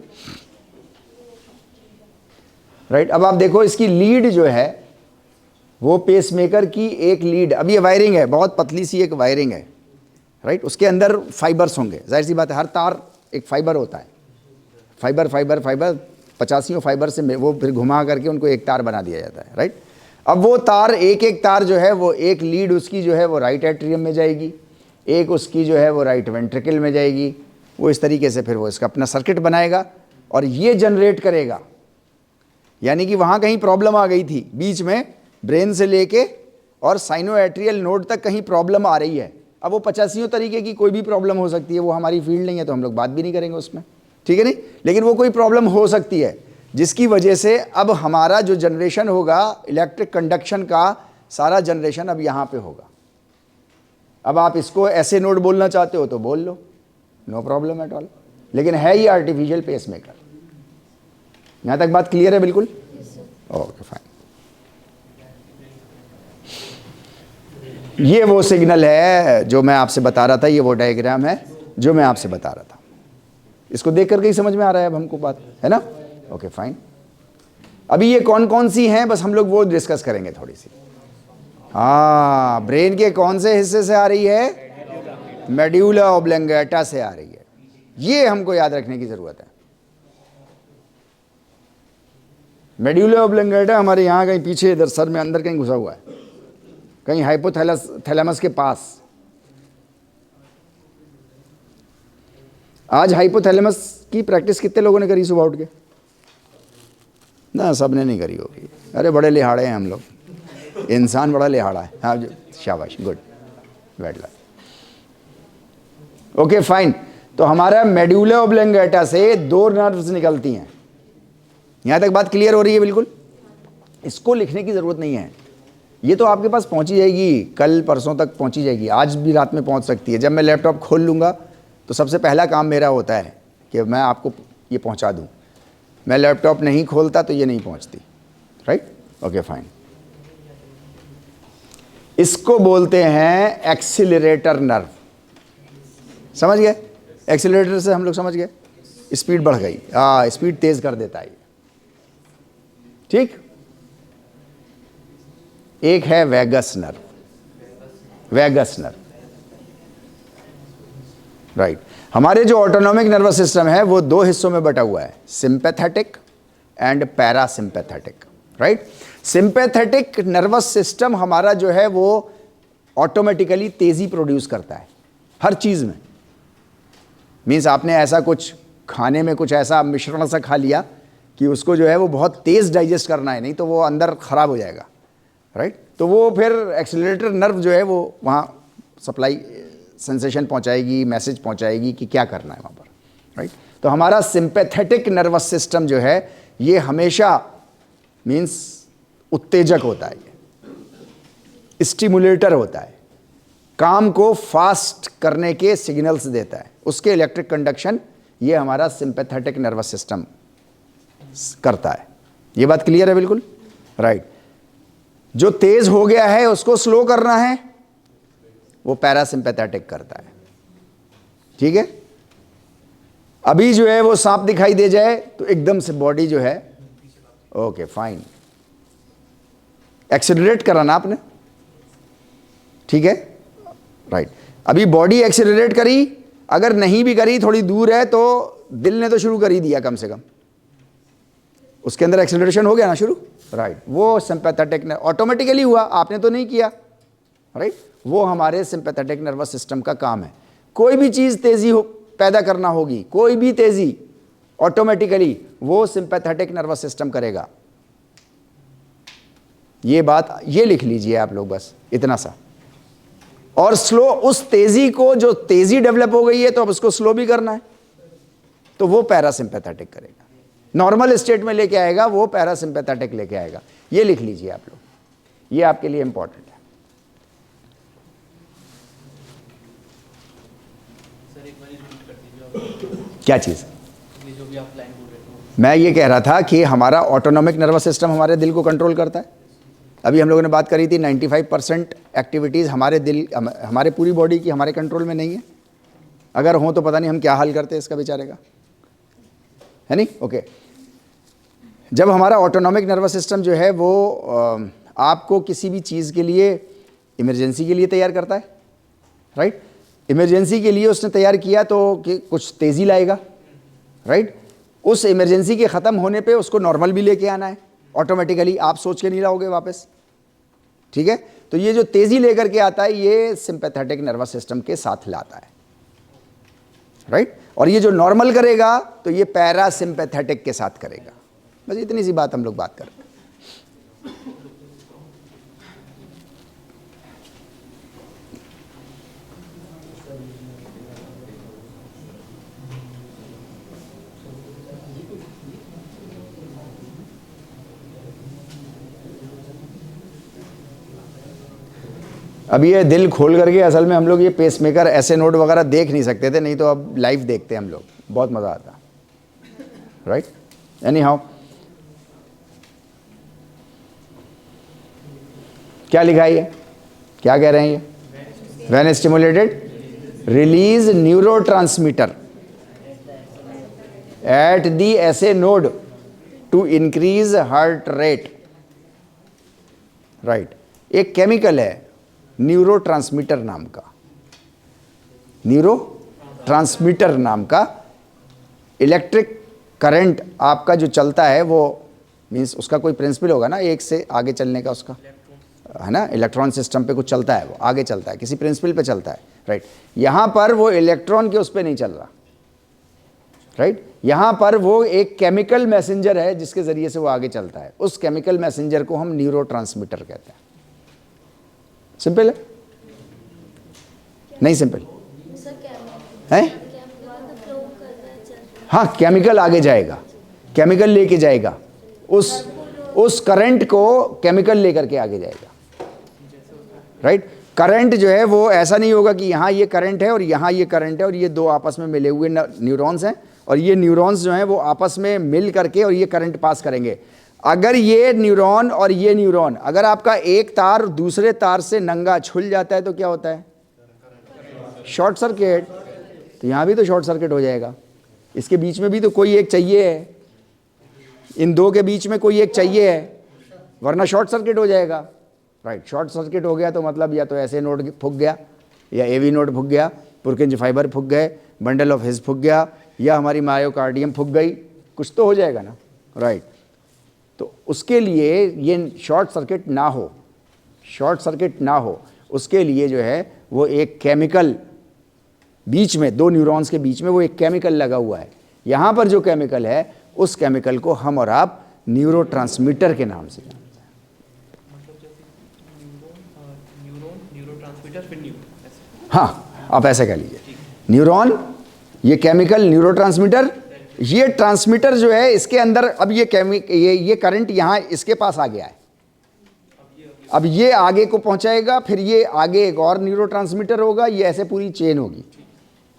राइट? अब आप देखो इसकी लीड जो है वो पेसमेकर की एक लीड, अब ये वायरिंग है, बहुत पतली सी एक वायरिंग है। राइट? उसके अंदर फाइबर्स होंगे, जाहिर सी बात है, हर तार एक फाइबर होता है। फाइबर 85 फाइबर से वो फिर घुमा करके उनको एक तार बना दिया जाता है। राइट? अब वो तार, एक तार जो है वो, एक लीड उसकी जो है वो राइट एट्रियम में जाएगी, एक उसकी जो है वो राइट वेंट्रिकल में जाएगी। वो इस तरीके से फिर वो इसका अपना सर्किट बनाएगा और ये जनरेट करेगा। यानी कि वहाँ कहीं प्रॉब्लम आ गई थी बीच में, ब्रेन से लेके और साइनो एट्रियल नोड तक कहीं प्रॉब्लम आ रही है। अब वो 85 तरीके की कोई भी प्रॉब्लम हो सकती है, वो हमारी फील्ड नहीं है तो हम लोग बात भी नहीं करेंगे उसमें। ठीक है नहीं? लेकिन वो कोई प्रॉब्लम हो सकती है जिसकी वजह से अब हमारा जो जनरेशन होगा इलेक्ट्रिक कंडक्शन का, सारा जनरेशन अब यहाँ पे होगा। अब आप इसको ऐसे नोड बोलना चाहते हो तो बोल लो, नो प्रॉब्लम एट ऑल। लेकिन है ये आर्टिफिशियल पेसमेकर। यहाँ तक बात क्लियर है? बिल्कुल ओके फाइन। ये वो सिग्नल है जो मैं आपसे बता रहा था, ये वो डायग्राम है जो मैं आपसे बता रहा था। इसको देख करके ही समझ में आ रहा है अब हमको बात, है ना? Okay fine. अभी ये कौन कौन सी हैं बस हम लोग वो डिस्कस करेंगे थोड़ी सी। हाँ, ब्रेन के कौन से हिस्से से आ रही है? मेड्यूला ओब्लंगेटा से आ रही है। ये हमको याद रखने की ज़रूरत है। मेड्यूला ओब्लंगेटा हमारे यहाँ कहीं पीछे, इधर सर में अंदर कहीं घुसा हुआ है, कहीं हाइपोथैलेमस के पास। आज हाइपोथैलेमस की प्रैक्टिस कितने लोगों ने करी सुबह उठ के? ना, सबने नहीं करी होगी। अरे बड़े लिहाड़े हैं हम लोग, इंसान बड़ा लिहाड़ा है। हाँ, शाबाश, good, bad luck. Okay fine. तो हमारा मेड्यूला ओब्लंगेटा से 2 नर्व्स निकलती हैं। यहाँ तक बात क्लियर हो रही है? बिल्कुल। इसको लिखने की ज़रूरत नहीं है, ये तो आपके पास पहुंची जाएगी, कल परसों तक पहुंची जाएगी, आज भी रात में पहुंच सकती है। जब मैं लैपटॉप खोल लूँगा तो सबसे पहला काम मेरा होता है कि मैं आपको ये पहुंचा दूं। मैं लैपटॉप नहीं खोलता तो ये नहीं पहुंचती, राइट? Okay fine. इसको बोलते हैं एक्सीलरेटर नर्व। समझ गए? एक्सीलरेटर से हम लोग समझ गए, स्पीड बढ़ गई, स्पीड तेज कर देता है, ठीक। एक है vagus nerve, vagus nerve, right. हमारे जो ऑटोनॉमिक नर्वस सिस्टम है वो दो हिस्सों में बटा हुआ है, sympathetic and parasympathetic, right. Sympathetic nervous system हमारा जो है वो ऑटोमेटिकली तेजी प्रोड्यूस करता है हर चीज में। मीन्स आपने ऐसा कुछ खाने में कुछ ऐसा मिश्रण सा खा लिया कि उसको जो है वो बहुत तेज डाइजेस्ट करना है, नहीं तो वो अंदर खराब हो जाएगा, राइट। तो वो फिर एक्सीलरेटर नर्व जो है वो वहाँ सप्लाई सेंसेशन पहुँचाएगी, मैसेज पहुँचाएगी कि क्या करना है वहाँ पर, राइट। तो हमारा सिंपैथेटिक नर्वस सिस्टम जो है ये हमेशा मीन्स उत्तेजक होता है, ये स्टिमुलेटर होता है, काम को फास्ट करने के सिग्नल्स देता है, उसके इलेक्ट्रिक कंडक्शन ये हमारा सिंपैथेटिक नर्वस सिस्टम करता है। ये बात क्लियर है बिल्कुल, राइट। जो तेज हो गया है उसको स्लो करना है वो पैरासिम्पैथेटिक करता है, ठीक है। अभी जो है वो सांप दिखाई दे जाए तो एकदम से बॉडी जो है ओके फाइन, एक्सेलरेट कराना आपने, ठीक है, राइट। अभी बॉडी एक्सेलरेट करी, अगर नहीं भी करी थोड़ी दूर है तो दिल ने तो शुरू कर ही दिया, कम से कम उसके अंदर एक्सेलरेशन हो गया ना शुरू, राइट। वो सिंपैथेटिक ने ऑटोमेटिकली हुआ, आपने तो नहीं किया, राइट। वो हमारे सिंपैथेटिक नर्वस सिस्टम का काम है। कोई भी चीज़ तेजी पैदा करना होगी, कोई भी तेजी ऑटोमेटिकली वो सिंपैथेटिक नर्वस सिस्टम करेगा। ये बात ये लिख लीजिए आप लोग, बस इतना सा। और स्लो, उस तेजी को, जो तेजी डेवलप हो गई है तो अब उसको स्लो भी करना है तो वो पैरासिम्पैथेटिक करेगा। नॉर्मल स्टेट में लेके आएगा वो पैरासिम्पैथेटिक लेके आएगा। ये लिख लीजिए आप लोग, ये आपके लिए इंपॉर्टेंट है। सर एक बार रिपीट कर दीजिए क्या चीज़? ये जो भी आप लाइन बोल रहे थे। मैं ये कह रहा था कि हमारा ऑटोनॉमिक नर्वस सिस्टम हमारे दिल को कंट्रोल करता है। अभी हम लोगों ने बात करी थी 95% एक्टिविटीज़ हमारे दिल, हमारे पूरी बॉडी की हमारे कंट्रोल में नहीं है। अगर हों तो पता नहीं हम क्या हाल करते हैं इसका बेचारे का, है नहीं? ओके। जब हमारा ऑटोनॉमिक नर्वस सिस्टम जो है वो आपको किसी भी चीज़ के लिए, इमरजेंसी के लिए तैयार करता है, राइट। इमरजेंसी के लिए उसने तैयार किया तो कि कुछ तेज़ी लाएगा, राइट। उस इमरजेंसी के ख़त्म होने पे उसको नॉर्मल भी लेके आना है ऑटोमेटिकली, आप सोच के नहीं लाओगे वापस, ठीक है। तो ये जो तेज़ी लेकर के आता है ये सिंपैथेटिक नर्वस सिस्टम के साथ लाता है, राइट। और ये जो नॉर्मल करेगा तो ये पैरासिम्पैथेटिक के साथ करेगा। बस इतनी सी बात हम लोग बात कर रहे हैं। अब ये दिल खोल करके असल में हम लोग ये पेसमेकर ऐसे नोड वगैरह देख नहीं सकते थे, नहीं तो अब लाइव देखते हैं हम लोग, बहुत मज़ा आता, राइट। एनी हाउ, क्या लिखा है ये, क्या कह रहे हैं ये? When stimulated release neurotransmitter at the SA node to increase heart rate, right. एक केमिकल है न्यूरोट्रांसमीटर नाम का, न्यूरोट्रांसमीटर नाम का इलेक्ट्रिक करंट आपका जो चलता है वो मीन्स उसका कोई प्रिंसिपल होगा ना, एक से आगे चलने का उसका, है ना। इलेक्ट्रॉन सिस्टम पे कुछ चलता है, वो आगे चलता है, किसी प्रिंसिपल पे चलता है, राइट। यहाँ पर वो इलेक्ट्रॉन के उस पर नहीं चल रहा, राइट। यहाँ पर वो एक केमिकल मैसेंजर है जिसके ज़रिए से वो आगे चलता है। उस केमिकल मैसेंजर को हम न्यूरोट्रांसमीटर कहते हैं। सिंपल है? नहीं सिंपल है? हाँ, केमिकल आगे जाएगा, केमिकल लेके जाएगा, उस करंट को केमिकल लेकर के आगे जाएगा। राइट। करंट जो है वो ऐसा नहीं होगा कि यहाँ ये करंट है और यहाँ ये करंट है और ये दो आपस में मिले हुए न्यूरॉन्स हैं और ये न्यूरॉन्स जो हैं वो आपस में मिल करके और ये करंट पास करेंगे। अगर ये न्यूरॉन और ये न्यूरॉन, अगर आपका एक तार दूसरे तार से नंगा छुल जाता है तो क्या होता है? Short circuit. तो यहाँ भी तो शॉर्ट सर्किट हो जाएगा। इसके बीच में भी तो कोई एक चाहिए है, इन दो के बीच में कोई एक चाहिए है, वरना शॉर्ट सर्किट हो जाएगा। राइट, शॉर्ट सर्किट हो गया तो मतलब या तो ऐसे नोड फूक गया, या एवी नोड फूक गया, पुरकिंज फाइबर फूक गए, बंडल ऑफ हिस फूक गया, या हमारी मायोकार्डियम फूक गई, कुछ तो हो जाएगा ना। राइट, तो उसके लिए ये शॉर्ट सर्किट ना हो, शॉर्ट सर्किट ना हो, उसके लिए जो है वो एक केमिकल बीच में, दो न्यूरॉन्स के बीच में वो एक केमिकल लगा हुआ है। यहाँ पर जो केमिकल है उस केमिकल को हम और आप न्यूरोट्रांसमीटर के नाम से जानते हैं। हाँ, आप ऐसे कह लीजिए, न्यूरॉन, ये केमिकल न्यूरोट्रांसमीटर, ये ट्रांसमीटर जो है इसके अंदर अब ये करंट यहाँ इसके पास आ गया है, अब ये आगे को पहुंचाएगा, फिर ये आगे एक और न्यूरोट्रांसमीटर होगा, ये ऐसे पूरी चेन होगी।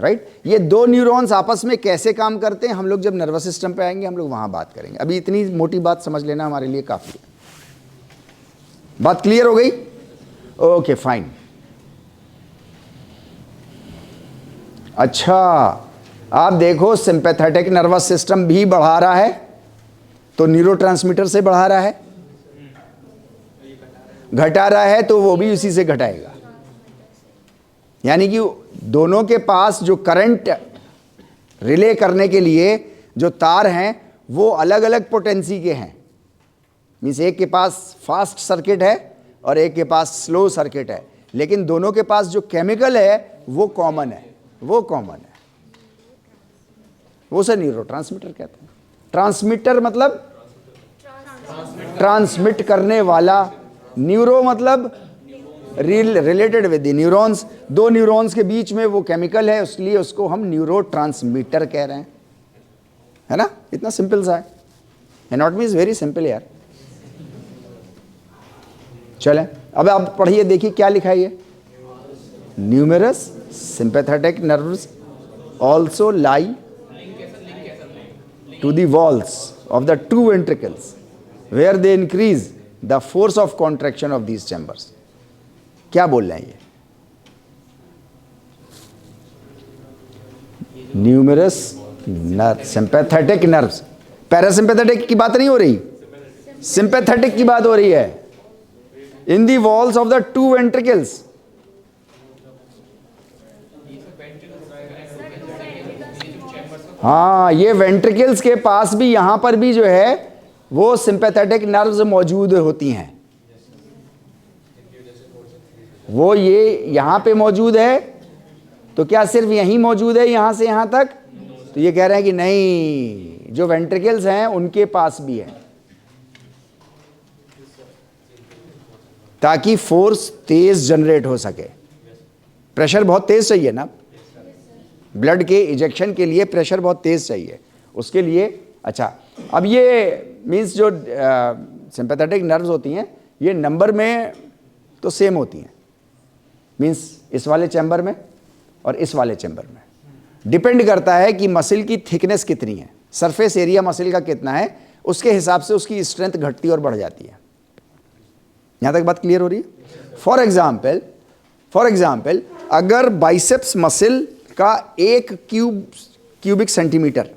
राइट, ये दो न्यूरॉन्स आपस में कैसे काम करते हैं हम लोग जब नर्वस सिस्टम पे आएंगे हम लोग वहां बात करेंगे। अभी इतनी मोटी बात समझ लेना हमारे लिए काफी है। बात क्लियर हो गई? Okay fine. अच्छा, आप देखो सिंपैथेटिक नर्वस सिस्टम भी बढ़ा रहा है तो न्यूरोट्रांसमीटर से बढ़ा रहा है, घटा रहा है तो वो भी उसी से घटाएगा। यानी कि दोनों के पास जो करंट रिले करने के लिए जो तार हैं वो अलग अलग पोटेंसी के हैं। मीन्स एक के पास फास्ट सर्किट है और एक के पास स्लो सर्किट है, लेकिन दोनों के पास जो केमिकल है वो कॉमन है, वो कॉमन है, वो से न्यूरोट्रांसमीटर कहते हैं। ट्रांसमीटर मतलब ट्रांसमिट करने वाला, न्यूरो मतलब रिलेटेड विद द न्यूरॉन्स, दो न्यूरॉन्स के बीच में वो केमिकल है, इसलिए उसको हम न्यूरोट्रांसमीटर कह रहे हैं, है ना। इतना सिंपल सा है, एनाटॉमी इज वेरी सिंपल यार। चलें अब आप पढ़िए, देखिए क्या लिखा है ये। Numerous sympathetic nerves also lie to the walls of the two ventricles where they increase the force of contraction of these chambers। क्या बोल रहे हैं ये? न्यूमेरस सिंपैथेटिक नर्व्स, पैरासिम्पैथेटिक की बात नहीं हो रही, सिंपैथेटिक की बात हो रही है। In the walls of the two ventricles, हाँ, ये वेंट्रिकल्स के पास भी यहां पर भी जो है वो सिंपैथेटिक नर्व्स मौजूद होती हैं। वो ये यहां पे मौजूद है तो क्या सिर्फ यहीं मौजूद है यहां से यहां तक? तो ये कह रहे हैं कि नहीं, जो वेंट्रिकल्स हैं उनके पास भी है, ताकि फोर्स तेज जनरेट हो सके। प्रेशर बहुत तेज चाहिए ना, ब्लड के इजेक्शन के लिए प्रेशर बहुत तेज चाहिए, उसके लिए। अच्छा, अब ये मीन्स जो सिंपैथेटिक नर्व्स होती हैं ये नंबर में तो सेम होती हैं, मीन्स इस वाले चैम्बर में और इस वाले चैम्बर में। डिपेंड करता है कि मसल की थिकनेस कितनी है, सरफेस एरिया मसल का कितना है, उसके हिसाब से उसकी स्ट्रेंथ घटती और बढ़ जाती है। यहाँ तक बात क्लियर हो रही है? फॉर एग्जाम्पल अगर बाइसेप्स मसल का एक क्यूबिक सेंटीमीटर,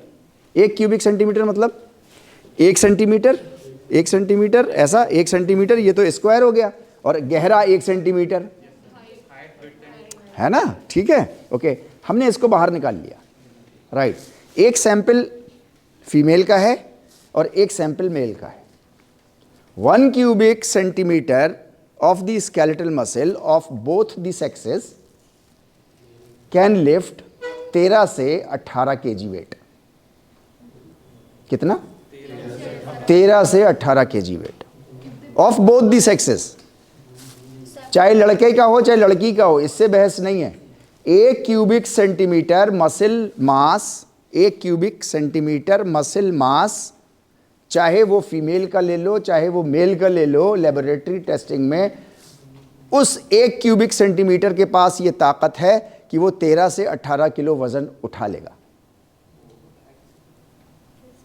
एक क्यूबिक सेंटीमीटर मतलब 1 सेंटीमीटर, 1 सेंटीमीटर, ऐसा 1 सेंटीमीटर, ये तो स्क्वायर हो गया, और गहरा 1 सेंटीमीटर है ना, ठीक है, ओके। हमने इसको बाहर निकाल लिया, राइट। एक सैंपल फीमेल का है और एक सैंपल मेल का है। 1 cubic centimetre of the skeletal muscle of both the sexes can lift 13 से 18 kg वेट। कितना? 13 से 18 kg weight of both the sexes, चाहे लड़के का हो चाहे लड़की का हो, इससे बहस नहीं है। 1 cubic centimetre muscle mass, 1 cubic centimetre muscle mass, चाहे वो फीमेल का ले लो चाहे वो मेल का ले लो, लेबोरेटरी टेस्टिंग में उस 1 क्यूबिक सेंटीमीटर के पास ये ताकत है कि वो 13 से 18 किलो वजन उठा लेगा।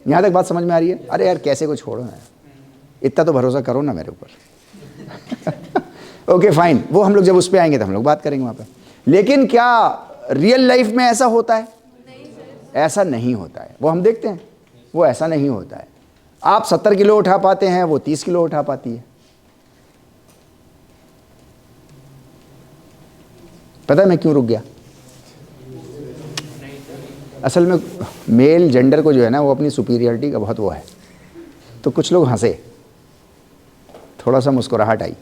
यहां तक बात समझ में आ रही है? अरे यार कैसे को छोड़ो ना, इतना तो भरोसा करो ना मेरे ऊपर। ओके फाइन, वो हम लोग जब उस पे आएंगे तो हम लोग बात करेंगे वहां पे। लेकिन क्या रियल लाइफ में ऐसा होता है? ऐसा नहीं होता है, वो हम देखते हैं, वो ऐसा नहीं होता है। आप 70 किलो उठा पाते हैं, वो 30 किलो उठा पाती है। पता है मैं क्यों रुक गया? असल में मेल जेंडर को जो है ना, वो अपनी सुपीरियरिटी का बहुत वो है, तो कुछ लोग हंसे, थोड़ा सा मुस्कुराहट आई।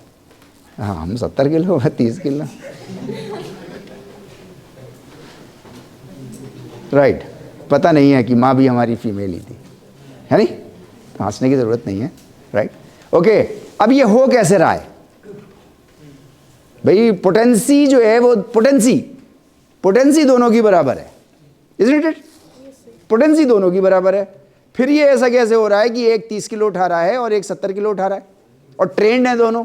हाँ हम 70 किलो, 30 किलो, राइट। पता नहीं है कि माँ भी हमारी फीमेल ही थी, है नहीं? तो हंसने की ज़रूरत नहीं है, राइट। ओके, अब ये हो कैसे रहा है भाई? पोटेंसी जो है वो पोटेंसी दोनों की बराबर है, इज़न्ट इट? पोटेंसी दोनों की बराबर है। फिर ये ऐसा कैसे हो रहा है कि एक 30 किलो उठा रहा है और एक 70 किलो उठा रहा है, और ट्रेंड है, दोनों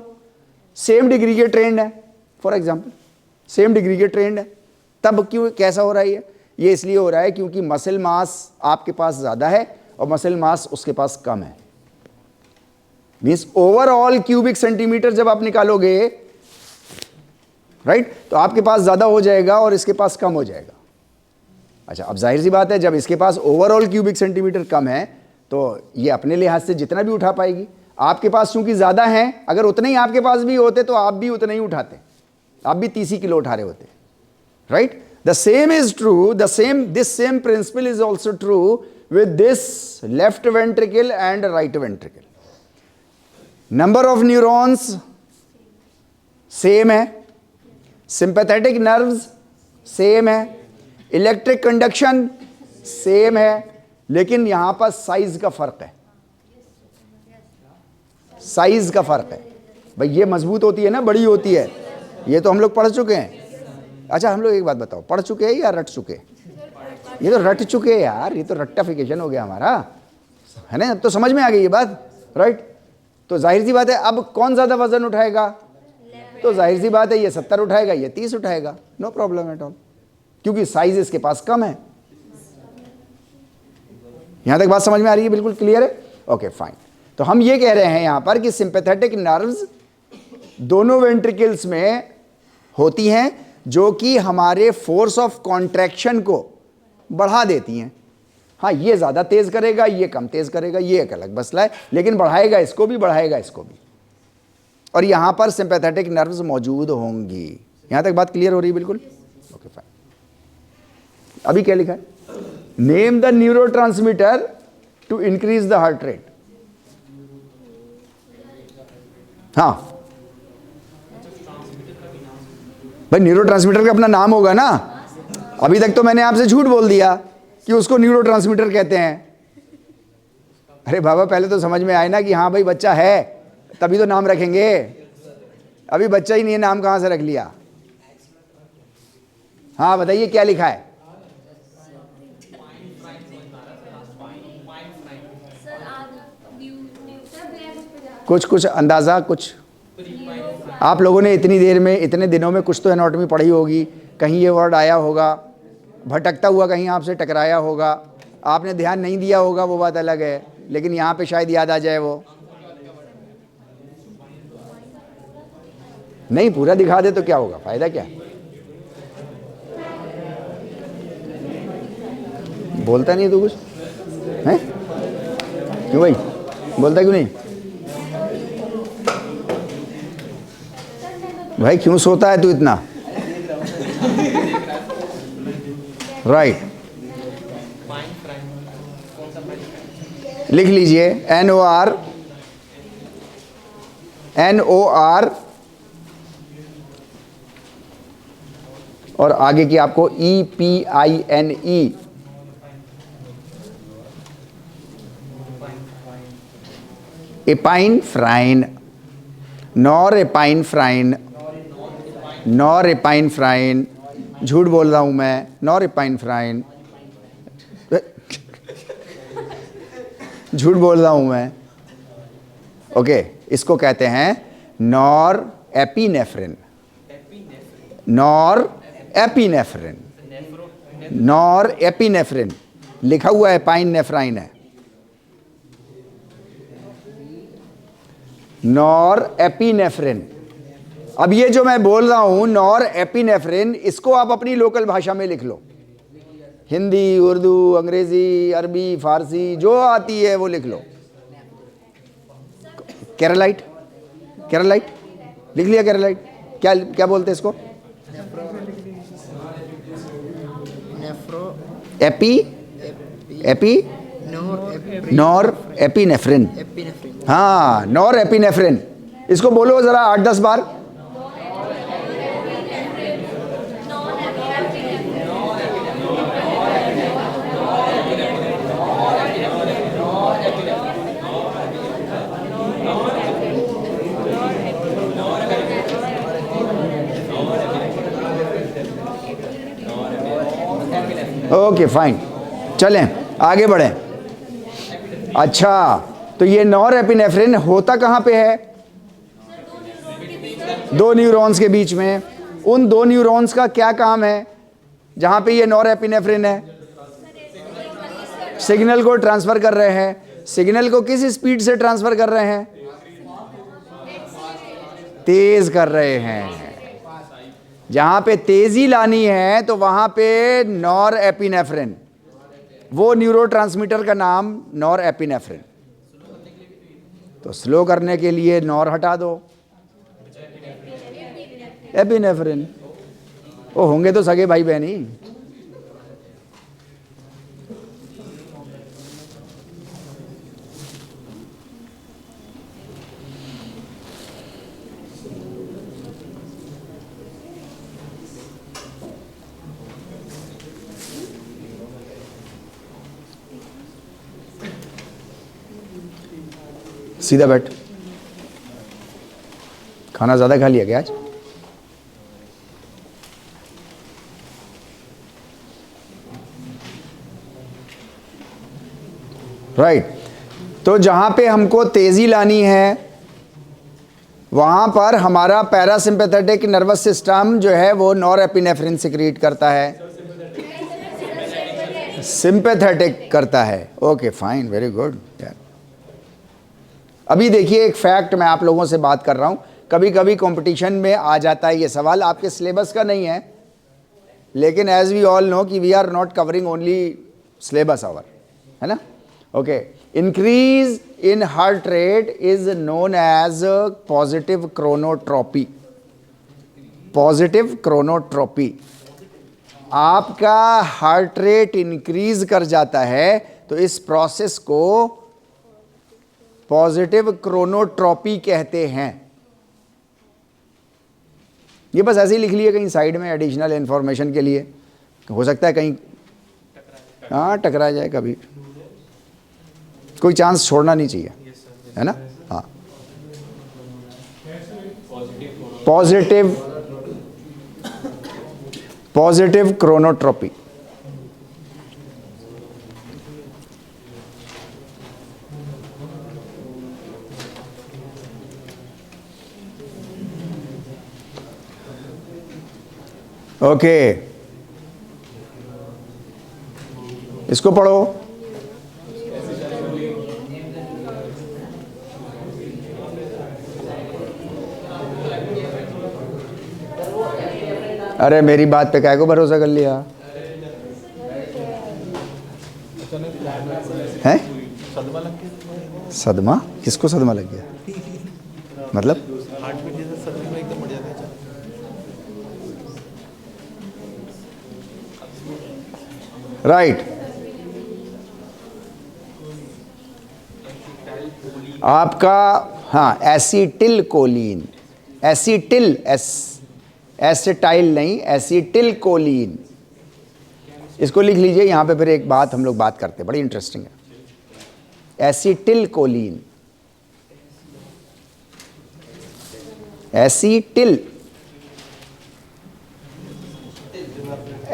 सेम डिग्री के ट्रेंड है, फॉर एग्जांपल सेम डिग्री के ट्रेंड है। तब क्यों, कैसा हो रहा है ये इसलिए हो रहा है क्योंकि मसल मास आपके पास ज़्यादा है और मसल मास उसके पास कम है। मीन्स ओवरऑल क्यूबिक सेंटीमीटर जब आप निकालोगे, राइट, तो आपके पास ज़्यादा हो जाएगा और इसके पास कम हो जाएगा। अच्छा, अब जाहिर सी बात है, जब इसके पास ओवरऑल क्यूबिक सेंटीमीटर कम है तो ये अपने लिहाज से जितना भी उठा पाएगी। आपके पास चूंकि ज़्यादा हैं, अगर उतने ही आपके पास भी होते तो आप भी उतने ही उठाते, आप भी 30 किलो उठा रहे होते, right. The same is true, this same principle is also true with this left ventricle and right ventricle. Number of neurons same है, सिंपैथेटिक नर्व्स सेम है, इलेक्ट्रिक कंडक्शन सेम है, लेकिन यहां पर साइज का फर्क है। साइज का फर्क है भाई, ये मजबूत होती है ना, बड़ी होती है, ये तो हम लोग पढ़ चुके हैं। अच्छा हम लोग एक बात बताओ, पढ़ चुके हैं या रट चुके? ये तो रट चुके हैं यार, ये तो रट्टाफिकेशन हो गया हमारा, है ना? अब तो समझ में आ गई ये बात, राइट। तो जाहिर सी बात है, अब कौन ज्यादा वजन उठाएगा? तो जाहिर सी बात है, ये 70 उठाएगा, ये 30 उठाएगा, नो प्रॉब्लम एट ऑल, क्योंकि साइज इसके पास कम है। यहां तक बात समझ में आ रही है? बिल्कुल क्लियर है? Okay fine. तो हम ये कह रहे हैं यहां पर कि सिंपैथेटिक नर्व्स दोनों वेंट्रिकल्स में होती हैं, जो कि हमारे फोर्स ऑफ कॉन्ट्रैक्शन को बढ़ा देती हैं। हाँ, ये ज़्यादा तेज़ करेगा, ये कम तेज़ करेगा, ये एक अलग मसला है, लेकिन बढ़ाएगा इसको भी, बढ़ाएगा इसको भी। और यहाँ पर सिंपैथेटिक नर्व्स मौजूद होंगी। यहाँ तक बात क्लियर हो रही है? बिल्कुल ओके फाइन। अभी क्या लिखा है? Name the neurotransmitter to increase the heart rate. हाँ भाई, न्यूरोट्रांसमीटर का अपना नाम होगा ना। अभी तक तो मैंने आपसे झूठ बोल दिया कि उसको न्यूरोट्रांसमीटर कहते हैं। अरे बाबा, पहले तो समझ में आए ना कि हाँ भाई बच्चा है, तभी तो नाम रखेंगे। अभी बच्चा ही नहीं है, नाम कहाँ से रख लिया? हाँ बताइए क्या लिखा है? कुछ अंदाजा, कुछ आप लोगों ने इतनी देर में, इतने दिनों में कुछ तो एनाटॉमी पढ़ी होगी, कहीं ये वर्ड आया होगा, भटकता हुआ कहीं आपसे टकराया होगा, आपने ध्यान नहीं दिया होगा, वो बात अलग है, लेकिन यहाँ पे शायद याद आ जाए। वो नहीं पूरा दिखा दे तो क्या होगा, फायदा क्या? बोलता नहीं तू कुछ है? क्यों भाई, बोलता क्यों नहीं भाई? क्यों सोता है तू इतना? राइट, लिख लीजिए NOR और आगे की आपको EPINE, एपाइनफ्राइन, नॉरएपाइनफ्राइन, झूठ बोल रहा हूं मैं, नॉरएपाइनफ्राइन, झूठ बोल रहा हूं मैं। ओके, इसको कहते हैं norepinephrine. Nor epinephrine, nor epinephrine लिखा हुआ है, पाइन नेफ्राइन है, नॉर एपिनेफ्रिन। अब ये जो मैं बोल रहा हूं नॉर एपिनेफ्रिन, इसको आप अपनी लोकल भाषा में लिख लो, हिंदी, उर्दू, अंग्रेजी, अरबी, फारसी जो आती है वो लिख लो। केरलाइट, केरलाइट लिख लिया, केरलाइट क्या क्या बोलते हैं इसको? एपी, एपी नॉर एपिनेफ्रिन, हाँ नॉर एपिनेफ्रिन। इसको बोलो जरा 8-10 बार। ओके फाइन, चलें आगे बढ़ें। अच्छा, तो ये नॉर एपिनेफ्रिन होता कहाँ पे है? दो न्यूरॉन्स के बीच में। उन दो न्यूरॉन्स का क्या काम है जहाँ पे ये नॉर एपिनेफ्रिन है? सिग्नल को ट्रांसफर कर रहे हैं। सिग्नल को किस स्पीड से ट्रांसफर कर रहे हैं? तेज कर रहे हैं। जहाँ पे तेजी लानी है तो वहाँ पे नॉर एपिनेफ्रिन, वो न्यूरोट्रांसमीटर का नाम नॉर एपिनेफ्रिन। तो स्लो करने के लिए नॉर हटा दो, एपिनेफ्रिन। वो होंगे तो सगे भाई बहन ही। सीधा बैठ। खाना ज़्यादा खा लिया क्या आज? राइट। तो जहाँ पे हमको तेज़ी लानी है वहाँ पर हमारा पैरासिम्पैथेटिक नर्वस सिस्टम जो है वो नॉर एपिनेफ्रिन सिक्रीट करता है, सिंपैथेटिक करता है। Okay fine, very good. अभी देखिए एक फैक्ट मैं आप लोगों से बात कर रहा हूँ, कभी कभी कंपटीशन में आ जाता है ये सवाल, आपके सिलेबस का नहीं है, लेकिन एज वी ऑल नो कि we are not covering only syllabus our, है ना? Okay, increase in heart rate is known as positive chronotropy. Positive chronotropy, आपका हार्ट रेट इंक्रीज कर जाता है तो इस प्रोसेस को पॉजिटिव क्रोनोट्रॉपी कहते हैं। ये बस ऐसे ही लिख लिए कहीं साइड में एडिशनल इंफॉर्मेशन के लिए, हो सकता है कहीं हाँ टकरा जाए, कभी कोई चांस छोड़ना नहीं चाहिए, है ना? हाँ, पॉजिटिव क्रोनोट्रॉपी। ओके, इसको पढ़ो। अरे मेरी बात पे काय को भरोसा कर लिया है? सदमा? किसको सदमा लग गया? मतलब राइट। आपका हाँ एसिटिल कोलिन, एसिटिल, एसिटाइल नहीं, एसिटिल कोलिन, इसको लिख लीजिए यहाँ पे, फिर एक बात हम लोग बात करते हैं बड़ी इंटरेस्टिंग है। Acetylcholine, acetyl,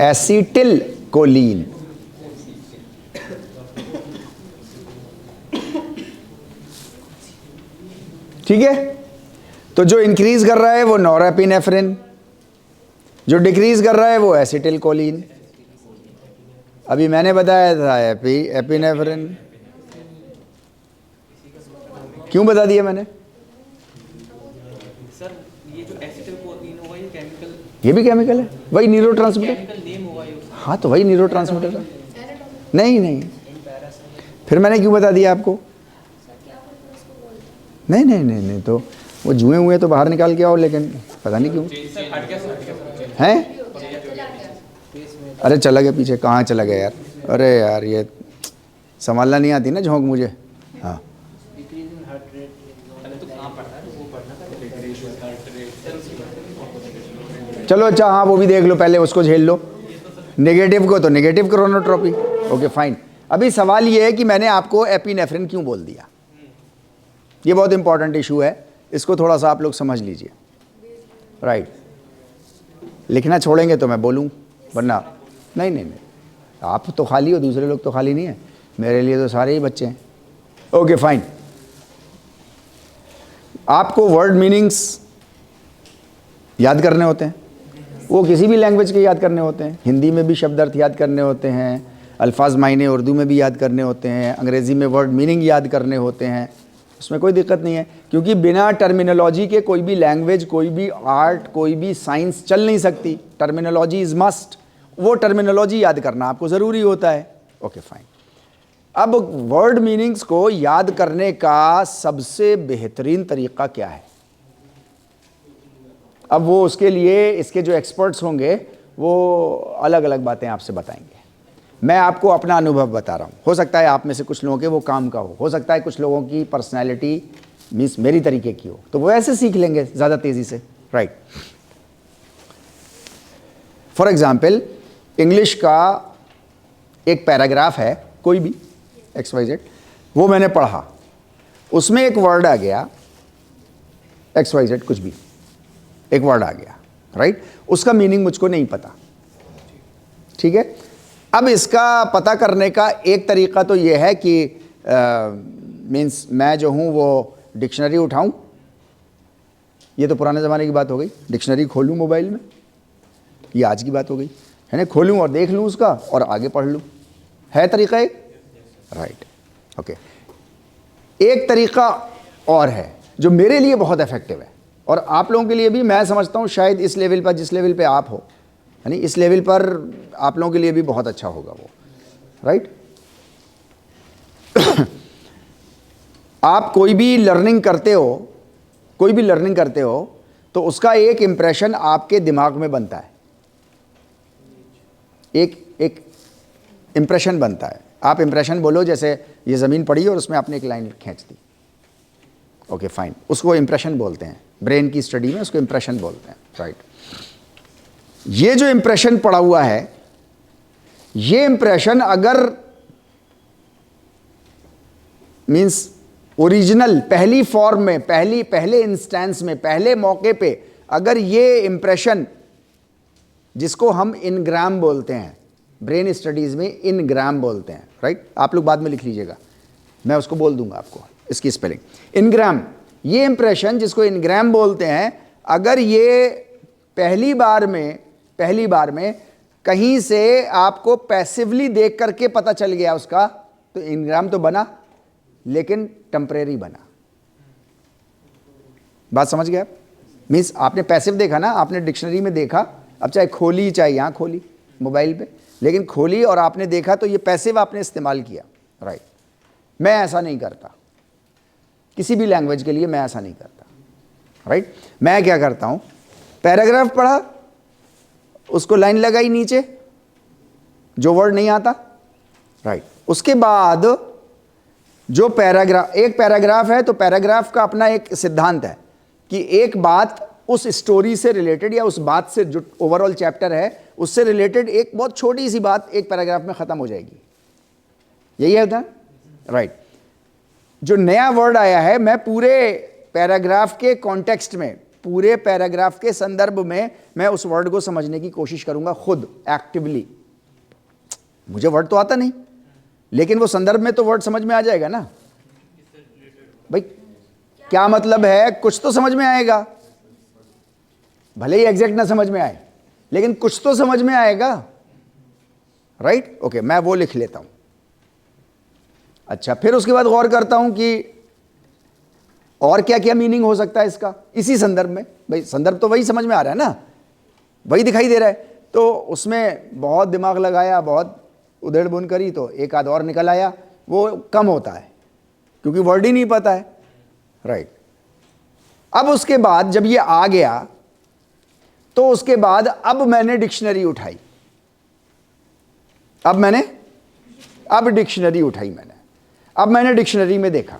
acetylcholine. ठीक है, तो जो इंक्रीज कर रहा है वो नॉरएपिनेफ्रिन, जो डिक्रीज कर रहा है वो एसिटिल कोलिन। अभी मैंने बताया था एपिनेफ्रिन। क्यों बता दिया मैंने? सर ये जो एसिटिलकोलिन होगा ये केमिकल, ये भी केमिकल है, वही न्यूरोट्रांसमीटर। केमिकल नेम होगा ये उसका। हाँ तो वही न्यूरोट्रांसमीटर है। नहीं नहीं, फिर मैंने क्यों बता दिया आपको? नहीं नहीं नहीं नहीं, तो वो जुए हुए तो बाहर निकाल के आओ, लेकिन पता नहीं क्यों हैं। अरे चला गया पीछे, कहाँ चला गया यार? अरे यार ये संभालना नहीं आती ना झोंक मुझे। हाँ चलो अच्छा, हाँ वो भी देख लो, पहले उसको झेल लो। नेगेटिव को तो नेगेटिव क्रोनोट्रोपी, ओके फाइन। अभी सवाल ये है कि मैंने आपको एपिनेफ्रिन क्यों बोल दिया। ये बहुत इंपॉर्टेंट इशू है, इसको थोड़ा सा आप लोग समझ लीजिए। राइट, लिखना छोड़ेंगे तो मैं बोलूँ, वरना नहीं नहीं नहीं, आप तो खाली हो, दूसरे लोग तो खाली नहीं है, मेरे लिए तो सारे ही बच्चे हैं। Okay fine. आपको वर्ड मीनिंग्स याद करने होते हैं, वो किसी भी लैंग्वेज के याद करने होते हैं। हिंदी में भी शब्द अर्थ याद करने होते हैं, अल्फाज मायने उर्दू में भी याद करने होते हैं, अंग्रेज़ी में वर्ड मीनिंग याद करने होते हैं। उसमें कोई दिक्कत नहीं है, क्योंकि बिना टर्मिनोलॉजी के कोई भी लैंग्वेज, कोई भी आर्ट, कोई भी साइंस चल नहीं सकती। टर्मिनोलॉजी इज़ मस्ट, वो टर्मिनोलॉजी याद करना आपको ज़रूरी होता है। Okay fine. अब वर्ड मीनिंग्स को याद करने का सबसे बेहतरीन तरीक़ा क्या है? अब वो उसके लिए इसके जो एक्सपर्ट्स होंगे वो अलग अलग बातें आपसे बताएंगे। मैं आपको अपना अनुभव बता रहा हूँ। हो सकता है आप में से कुछ लोगों के वो काम का हो सकता है कुछ लोगों की पर्सनैलिटी मीन्स मेरी तरीके की हो, तो वो ऐसे सीख लेंगे ज़्यादा तेज़ी से। राइट, फॉर एग्ज़ाम्पल इंग्लिश का एक पैराग्राफ है, कोई भी XYZ, वो मैंने पढ़ा, उसमें एक वर्ड आ गया XYZ, कुछ भी एक वर्ड आ गया, राइट, उसका मीनिंग मुझको नहीं पता। ठीक है, अब इसका पता करने का एक तरीक़ा तो ये है कि मीन्स मैं जो हूँ वो डिक्शनरी उठाऊँ। ये तो पुराने ज़माने की बात हो गई, डिक्शनरी खोलूँ मोबाइल में, ये आज की बात हो गई है ना। खोलूँ और देख लूँ उसका और आगे पढ़ लूँ, है तरीक़ा एक। Right, okay. एक तरीक़ा और है जो मेरे लिए बहुत इफ़ेक्टिव है और आप लोगों के लिए भी, मैं समझता हूँ शायद इस लेवल पर, जिस लेवल पे आप हो, यानी इस लेवल पर आप लोगों के लिए भी बहुत अच्छा होगा वो। राइट, आप कोई भी लर्निंग करते हो, कोई भी लर्निंग करते हो तो उसका एक इम्प्रेशन आपके दिमाग में बनता है, एक इम्प्रेशन बनता है। आप इम्प्रेशन बोलो, जैसे ये ज़मीन पड़ी और उसमें आपने एक लाइन खींच दी, ओके फाइन, उसको इम्प्रेशन बोलते हैं। ब्रेन की स्टडी में उसको इम्प्रेशन बोलते हैं। राइट, ये जो इम्प्रेशन पड़ा हुआ है, ये इम्प्रेशन अगर मीन्स ओरिजिनल, पहली फॉर्म में, पहले इंस्टेंस में, पहले मौके पे, अगर ये इम्प्रेशन, जिसको हम इनग्राम बोलते हैं, ब्रेन स्टडीज़ में इनग्राम बोलते हैं। राइट, आप लोग बाद में लिख लीजिएगा, मैं उसको बोल दूंगा आपको इसकी स्पेलिंग। इनग्राम, ये इम्प्रेशन जिसको इनग्राम बोलते हैं, अगर ये पहली बार में कहीं से आपको पैसिवली देख करके पता चल गया उसका, तो इनग्राम तो बना लेकिन टेम्परेरी बना। बात समझ गए आप? मीन्स आपने पैसिव देखा ना, आपने डिक्शनरी में देखा, अब चाहे खोली चाहे यहाँ खोली मोबाइल पे, लेकिन खोली और आपने देखा तो ये पैसिव आपने इस्तेमाल किया। राइट, मैं ऐसा नहीं करता, किसी भी लैंग्वेज के लिए मैं ऐसा नहीं करता। राइट, मैं क्या करता हूँ, पैराग्राफ पढ़ा, उसको लाइन लगाई नीचे, जो वर्ड नहीं आता। राइट, उसके बाद जो एक पैराग्राफ है, तो पैराग्राफ का अपना एक सिद्धांत है कि एक बात उस स्टोरी से रिलेटेड या उस बात से जो ओवरऑल चैप्टर है उससे रिलेटेड एक बहुत छोटी सी बात एक पैराग्राफ में ख़त्म हो जाएगी, यही है ना। राइट, जो नया वर्ड आया है, मैं पूरे पैराग्राफ के कॉन्टेक्स्ट में, पूरे पैराग्राफ के संदर्भ में मैं उस वर्ड को समझने की कोशिश करूंगा खुद एक्टिवली। मुझे वर्ड तो आता नहीं, लेकिन वो संदर्भ में तो वर्ड समझ में आ जाएगा ना भाई, क्या मतलब है, कुछ तो समझ में आएगा, भले ही एग्जैक्ट ना समझ में आए, लेकिन कुछ तो समझ में आएगा, राइट? ओके, मैं वो लिख लेता हूं। अच्छा, फिर उसके बाद गौर करता हूं कि और क्या क्या मीनिंग हो सकता है इसका इसी संदर्भ में। भाई संदर्भ तो वही समझ में आ रहा है ना, वही दिखाई दे रहा है। तो उसमें बहुत दिमाग लगाया, बहुत उधेड़ बुन करी, तो एक आध और निकल आया, वो कम होता है क्योंकि वर्ड ही नहीं पता है, राइट? अब उसके बाद जब ये आ गया तो उसके बाद अब मैंने डिक्शनरी उठाई, अब डिक्शनरी उठाई मैंने, अब मैंने डिक्शनरी में देखा।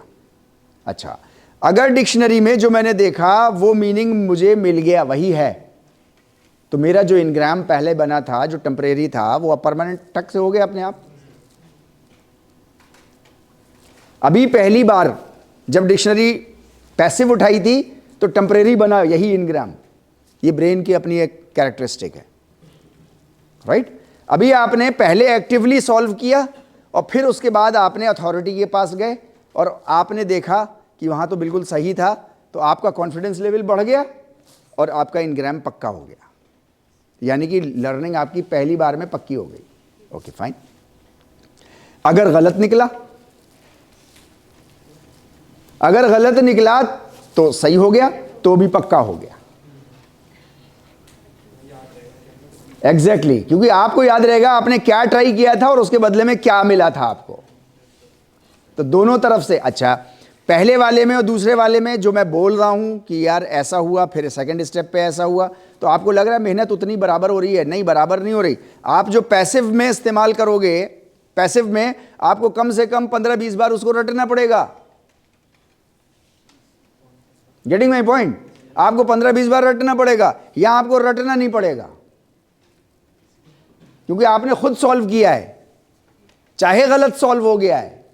अच्छा, अगर डिक्शनरी में जो मैंने देखा वो मीनिंग मुझे मिल गया, वही है, तो मेरा जो इनग्राम पहले बना था, जो टेम्परेरी था, वो अब परमानेंट टक से हो गया अपने आप। अभी पहली बार जब डिक्शनरी पैसिव उठाई थी तो टेम्परेरी बना यही इनग्राम। ये ब्रेन की अपनी एक कैरेक्टरिस्टिक है, राइट? अभी आपने पहले एक्टिवली सॉल्व किया और फिर उसके बाद आपने अथॉरिटी के पास गए और आपने देखा कि वहाँ तो बिल्कुल सही था, तो आपका कॉन्फिडेंस लेवल बढ़ गया और आपका इनग्राम पक्का हो गया, यानी कि लर्निंग आपकी पहली बार में पक्की हो गई। Okay fine. अगर गलत निकला तो सही हो गया, तो भी पक्का हो गया। एग्जैक्टली, क्योंकि आपको याद रहेगा आपने क्या ट्राई किया था और उसके बदले में क्या मिला था आपको। तो दोनों तरफ से, अच्छा, पहले वाले में और दूसरे वाले में जो मैं बोल रहा हूं कि यार ऐसा हुआ, फिर सेकंड स्टेप पे ऐसा हुआ, तो आपको लग रहा है मेहनत उतनी बराबर हो रही है। नहीं, बराबर नहीं हो रही। आप जो पैसिव में इस्तेमाल करोगे, पैसिव में आपको कम से कम 15-20 बार उसको रटना पड़ेगा। Getting my point? आपको 15-20 बार रटना पड़ेगा, यहां आपको रटना नहीं पड़ेगा क्योंकि आपने खुद सॉल्व किया है, चाहे गलत सॉल्व हो गया है,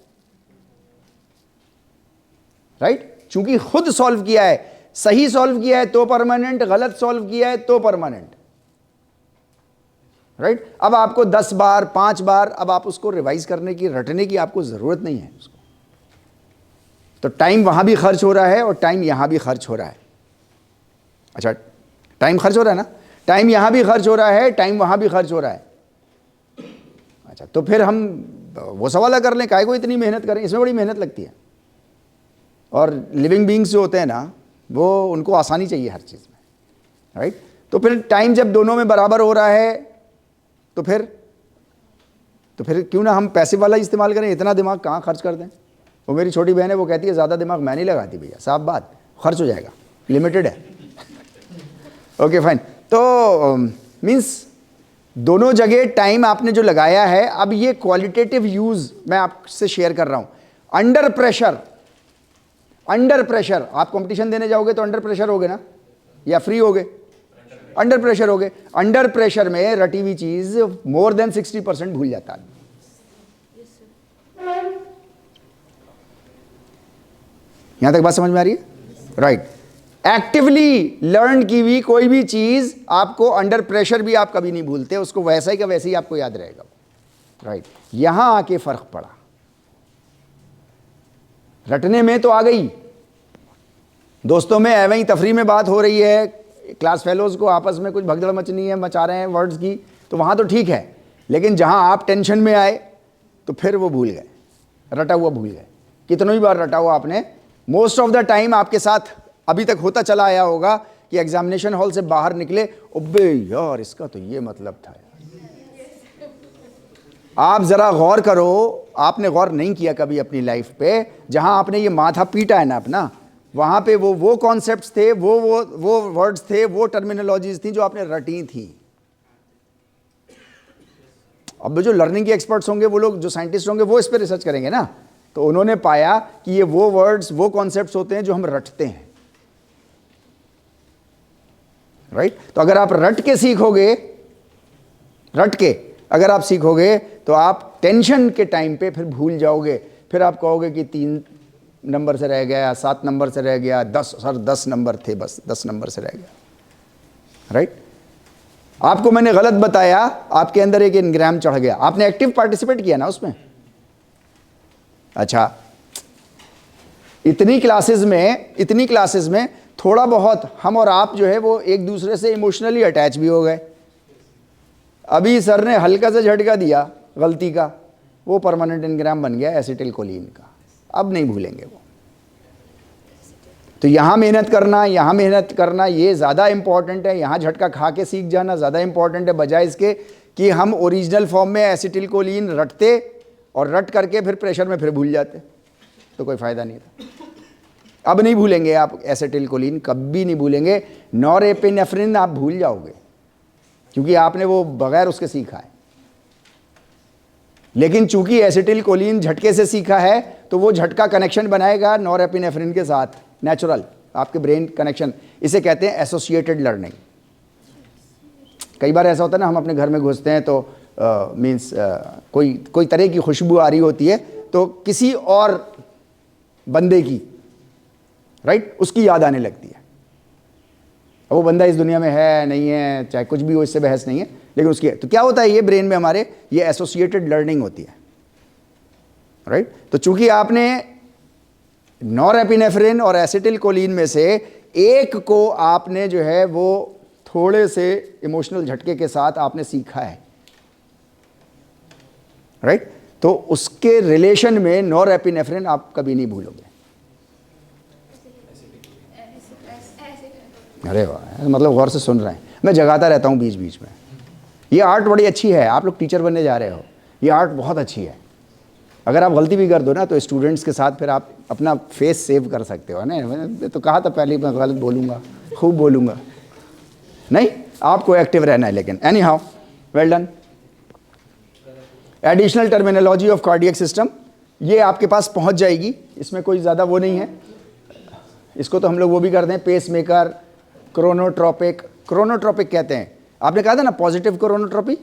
राइट? चूंकि खुद सॉल्व किया है, सही सॉल्व किया है तो परमानेंट, गलत सॉल्व किया है तो परमानेंट, राइट? अब आपको 10 बार 5 बार अब आप उसको रिवाइज करने की, रटने की आपको जरूरत नहीं है उसको। तो टाइम वहां भी खर्च हो रहा है और टाइम यहां भी खर्च हो रहा है। अच्छा, टाइम खर्च हो रहा है ना, टाइम यहां भी खर्च हो रहा है, टाइम वहां भी खर्च हो रहा है। अच्छा, तो फिर हम वो सवाल कर लें, काहे को इतनी मेहनत करें? इसमें बड़ी मेहनत लगती है। और लिविंग बींग्स जो होते हैं ना, वो उनको आसानी चाहिए हर चीज़ में, राइट? तो फिर टाइम जब दोनों में बराबर हो रहा है तो फिर क्यों ना हम पैसे वाला इस्तेमाल करें, इतना दिमाग कहाँ खर्च कर दें। वो मेरी छोटी बहन है, वो कहती है ज़्यादा दिमाग मैं नहीं लगाती भैया, साफ बात, खर्च हो जाएगा, लिमिटेड है। Okay fine. तो मीन्स दोनों जगह टाइम आपने जो लगाया है, अब ये क्वालिटेटिव यूज़ मैं आपसे शेयर कर रहा हूँ। अंडर प्रेशर आप कंपटीशन देने जाओगे तो अंडर प्रेशर होगे ना, या फ्री होगे? अंडर प्रेशर होगे। अंडर प्रेशर में रटी हुई चीज मोर देन 60% भूल जाता है। यहां तक बात समझ में आ रही है? राइट। एक्टिवली लर्न की हुई कोई भी चीज आपको अंडर प्रेशर भी आप कभी नहीं भूलते, उसको वैसा ही का वैसे ही आपको याद रहेगा, राइट? यहां आके फर्क पड़ा। रटने में तो आ गई, दोस्तों में एवं ही तफरी में बात हो रही है, क्लास फेलोज को आपस में कुछ भगदड़ मचनी है, मचा रहे हैं वर्ड्स की, तो वहां तो ठीक है। लेकिन जहां आप टेंशन में आए तो फिर वो भूल गए, रटा हुआ भूल गए। कितनी बार रटा हुआ आपने, मोस्ट ऑफ द टाइम आपके साथ अभी तक होता चला आया होगा कि एग्जामिनेशन हॉल से बाहर निकले, ओबे यार इसका तो ये मतलब था। आप जरा गौर करो, आपने गौर नहीं किया कभी अपनी लाइफ पे, जहां आपने ये माथा पीटा है ना अपना, वहां पे वो कॉन्सेप्ट्स थे, वो वर्ड्स थे, वो टर्मिनोलॉजीज थी जो आपने रटी थी। अब जो लर्निंग के एक्सपर्ट्स होंगे, वो लोग जो साइंटिस्ट होंगे, वो इस पर रिसर्च करेंगे ना, तो उन्होंने पाया कि ये वो वर्ड्स, वो कॉन्सेप्ट्स होते हैं जो हम रटते हैं, राइट? तो अगर आप रट के सीखोगे, अगर आप सीखोगे तो आप टेंशन के टाइम पे फिर भूल जाओगे। फिर आप कहोगे कि 3 नंबर से रह गया, 7 नंबर से रह गया, 10 नंबर थे, बस 10 नंबर से रह गया, राइट? आपको मैंने गलत बताया, आपके अंदर एक इनग्राम चढ़ गया, आपने एक्टिव पार्टिसिपेट किया ना उसमें। अच्छा, इतनी क्लासेस में थोड़ा बहुत हम और आप जो है वो एक दूसरे से इमोशनली अटैच भी हो गए, अभी सर ने हल्का सा झटका दिया गलती का, वो परमानेंट एनग्राम बन गया एसिटिलकोलिन का, अब नहीं भूलेंगे वो। तो यहाँ मेहनत करना ये ज़्यादा इम्पॉर्टेंट है, यहाँ झटका खा के सीख जाना ज़्यादा इम्पॉर्टेंट है, बजाय इसके कि हम ओरिजिनल फॉर्म में एसिटिलकोलिन रटते और रट करके फिर प्रेशर में फिर भूल जाते, तो कोई फ़ायदा नहीं था। अब नहीं भूलेंगे आप एसिटिलकोलिन, कभी नहीं भूलेंगे। नॉरएपिनेफ्रिन आप भूल जाओगे, क्योंकि आपने वो बगैर उसके सीखा है। लेकिन चूंकि एसिटिलकोलिन झटके से सीखा है, तो वो झटका कनेक्शन बनाएगा नॉरएपिनेफ्रिन के साथ, नेचुरल आपके ब्रेन कनेक्शन। इसे कहते हैं एसोसिएटेड लर्निंग। कई बार ऐसा होता है ना, हम अपने घर में घुसते हैं तो मीन्स कोई तरह की खुशबू आ रही होती है, तो किसी और बंदे की, राइट, उसकी याद आने लगती है। वो बंदा इस दुनिया में है नहीं है, चाहे कुछ भी हो, इससे बहस नहीं है, लेकिन उसकी है। तो क्या होता है, ये ब्रेन में हमारे ये एसोसिएटेड लर्निंग होती है, राइट। तो चूंकि आपने नॉरएपिनेफ्रिन और एसिटिलकोलिन में से एक को आपने जो है वो थोड़े से इमोशनल झटके के साथ आपने सीखा है, राइट, तो उसके रिलेशन में नॉरएपिनेफ्रिन आप कभी नहीं भूलोगे। अरे वाह, मतलब गौर से सुन रहे हैं, मैं जगाता रहता हूँ बीच बीच में। ये आर्ट बड़ी अच्छी है, आप लोग टीचर बनने जा रहे हो, ये आर्ट बहुत अच्छी है। अगर आप गलती भी कर दो ना, तो स्टूडेंट्स के साथ फिर आप अपना फेस सेव कर सकते हो ना। मैंने तो कहा था पहले, मैं गलत बोलूँगा, खूब बोलूँगा नहीं, आपको एक्टिव रहना है। लेकिन any how, well done. Additional terminology of cardiac system, ये आपके पास पहुँच जाएगी, इसमें कोई ज़्यादा वो नहीं है। इसको तो हम लोग वो भी करते हैं, पेस मेकर, क्रोनोट्रोपिक। क्रोनोट्रोपिक कहते हैं, आपने कहा था ना पॉजिटिव क्रोनोट्रोपी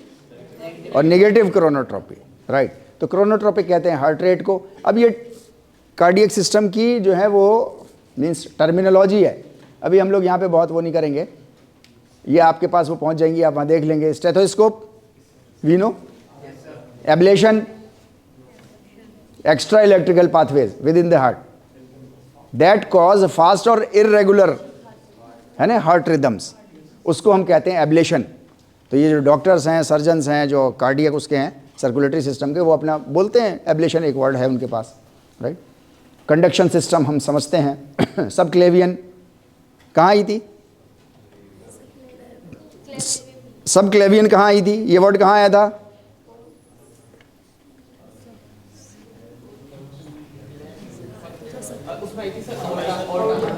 और नेगेटिव क्रोनोट्रोपी, राइट। तो क्रोनोट्रोपिक कहते हैं हार्ट रेट को। अब ये कार्डियक सिस्टम की जो है वो मीन्स टर्मिनोलॉजी है, अभी हम लोग यहाँ पे बहुत वो नहीं करेंगे, ये आपके पास वो पहुँच जाएंगी, आप वहाँ देख लेंगे। Stethoscope, veno, ablation, extra electrical pathways with in the heart that cause fast और इरेगुलर, है ना, हार्ट रिदम्स, उसको हम कहते हैं एब्लेशन। तो ये जो डॉक्टर्स हैं, सर्जन्स हैं, जो कार्डियक उसके हैं, सर्कुलेटरी सिस्टम के, वो अपना बोलते हैं एब्लेशन, एक वर्ड है उनके पास, राइट। कंडक्शन सिस्टम हम समझते हैं। सब क्लेवियन कहाँ आई थी, सब क्लेवियन कहाँ आई थी, ये वर्ड कहाँ आया था?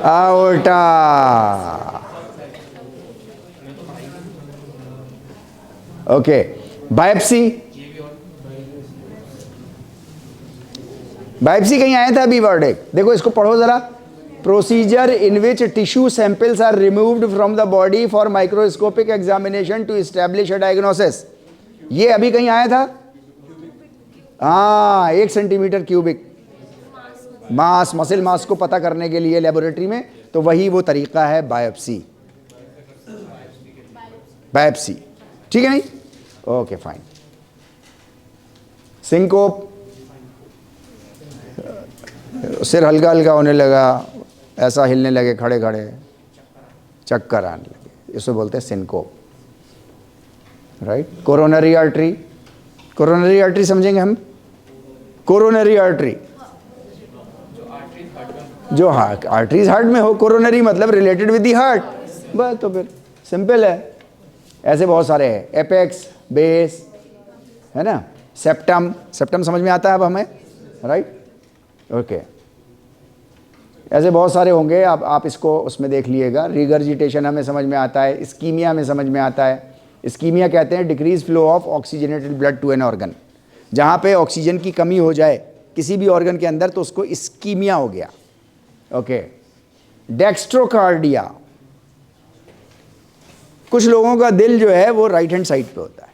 आउटा। ओके, बायोप्सी, बायोप्सी कहीं आया था अभी वर्ड एक, देखो इसको पढ़ो जरा। Procedure in which tissue samples are removed from the body for microscopic examination to establish a diagnosis. ये अभी कहीं आया था? हाँ, 1 centimetre cubic mass, muscle mass को पता करने के लिए लेबोरेटरी में, तो वही वो तरीका है बायोप्सी। बायोप्सी, ठीक है नहीं? Okay fine. सिंकोप, सिर हल्का हल्का होने लगा, ऐसा हिलने लगे खड़े खड़े, चक्कर आने लगे, इसको बोलते हैं syncope, right. Coronary artery, coronary artery समझेंगे हम। कोरोनरी आर्टरी जो हार्ट, आर्टरीज हार्ट में हो, कोरोनरी मतलब रिलेटेड विद द हार्ट, बस, तो फिर सिंपल है। ऐसे बहुत सारे हैं, एपेक्स, बेस, है ना, सेप्टम, सेप्टम समझ में आता है अब हमें, राइट, ओके। ऐसे बहुत सारे होंगे, आप इसको उसमें देख लीजिएगा। रिगर्जिटेशन हमें समझ में आता है, इस्कीमिया हमें समझ में आता है। इस्कीमिया कहते हैं decrease flow of oxygenated blood to an organ, जहाँ पे ऑक्सीजन की कमी हो जाए किसी भी ऑर्गन के अंदर, तो उसको इस्कीमिया हो गया, ओके। डेक्स्ट्रोकार्डिया, कुछ लोगों का दिल जो है वो राइट हैंड साइड पे होता है,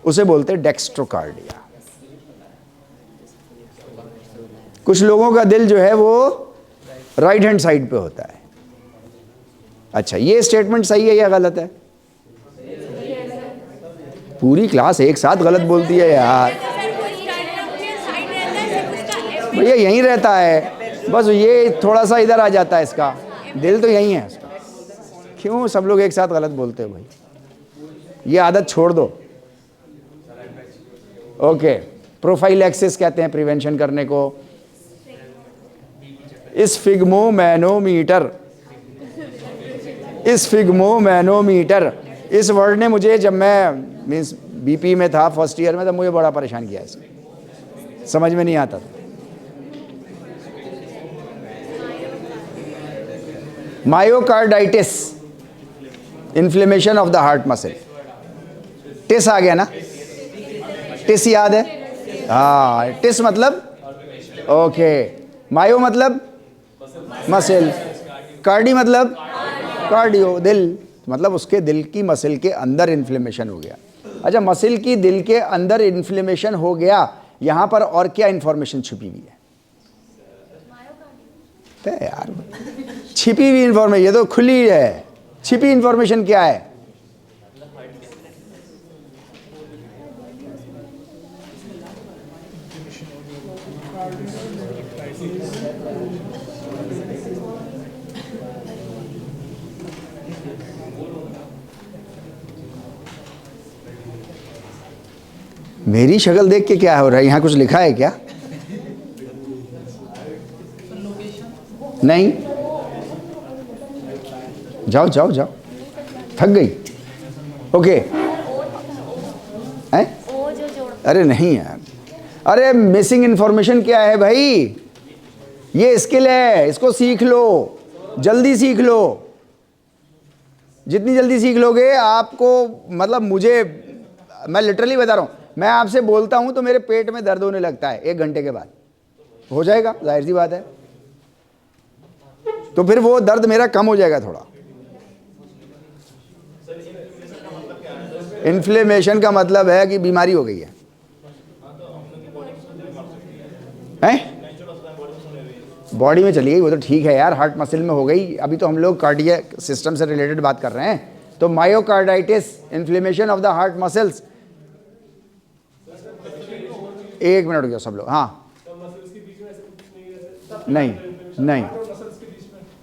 उसे बोलते हैं डेक्स्ट्रोकार्डिया। कुछ लोगों का दिल जो है वो राइट हैंड साइड पे होता है। अच्छा, ये स्टेटमेंट सही है या गलत है? पूरी क्लास एक साथ गलत बोलती है यार, भैया यहीं रहता है, बस ये थोड़ा सा इधर आ जाता है, इसका दिल तो यहीं है इसका। क्यों सब लोग एक साथ गलत बोलते हो भाई? ये आदत छोड़ दो। ओके, प्रोफाइलैक्सिस कहते हैं प्रिवेंशन करने को। स्फिग्मोमैनोमीटर, इस वर्ड ने मुझे, जब मैं मीन्स बीपी में था फर्स्ट ईयर में, तब मुझे बड़ा परेशान किया, इसको समझ में नहीं आता था। Myocarditis, inflammation of the heart muscle. टिस आ गया ना, टिस याद है? हाँ, टिस मतलब ओके, मायो मतलब मसल, कार्डी मतलब कार्डियो, दिल, मतलब उसके दिल की मसल के अंदर इन्फ्लेमेशन हो गया। अच्छा, मसल की दिल के अंदर इन्फ्लेमेशन हो गया, यहां पर और क्या इन्फॉर्मेशन छुपी हुई है? तो यार छिपी हुई इन्फॉर्मेशन, ये तो खुली है, छिपी इन्फॉर्मेशन क्या है? मेरी शक्ल देख के क्या हो रहा है? यहाँ कुछ लिखा है क्या? नहीं, जाओ जाओ जाओ, थक गई। ओके, हैं? अरे नहीं यार, अरे मिसिंग इंफॉर्मेशन क्या है भाई? ये स्किल है, इसको सीख लो, जल्दी सीख लो। जितनी जल्दी सीख लोगे आपको, मतलब मुझे, मैं लिटरली बता रहा हूँ, मैं आपसे बोलता हूँ तो मेरे पेट में दर्द होने लगता है 1 घंटे के बाद। हो जाएगा, जाहिर सी बात है, तो फिर वो दर्द मेरा कम हो जाएगा थोड़ा। इन्फ्लेमेशन का मतलब है कि बीमारी हो गई है, बॉडी में चली गई, वो तो ठीक है यार, हार्ट मसल में हो गई। अभी तो हम लोग कार्डियक सिस्टम से रिलेटेड बात कर रहे हैं। तो myocarditis, inflammation of the heart muscles. 1 minute गया सब लोग। हाँ, नहीं नहीं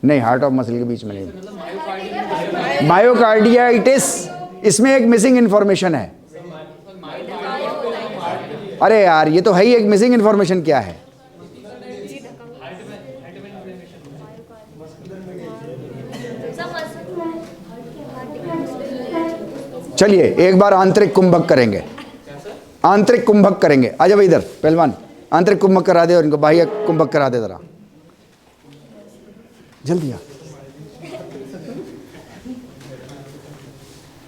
नहीं, हार्ट और मसल के बीच में नहीं। मायोकार्डियाइटिस, इसमें एक मिसिंग इंफॉर्मेशन है। अरे यार, ये तो है ही एक मिसिंग इंफॉर्मेशन। क्या है? चलिए एक बार आंतरिक कुंभक करेंगे, आंतरिक कुंभक करेंगे। आ जाओ इधर पहलवान, आंतरिक कुंभक करा दे और इनको बाह्य कुंभक करा दे जरा, जल्दी आ।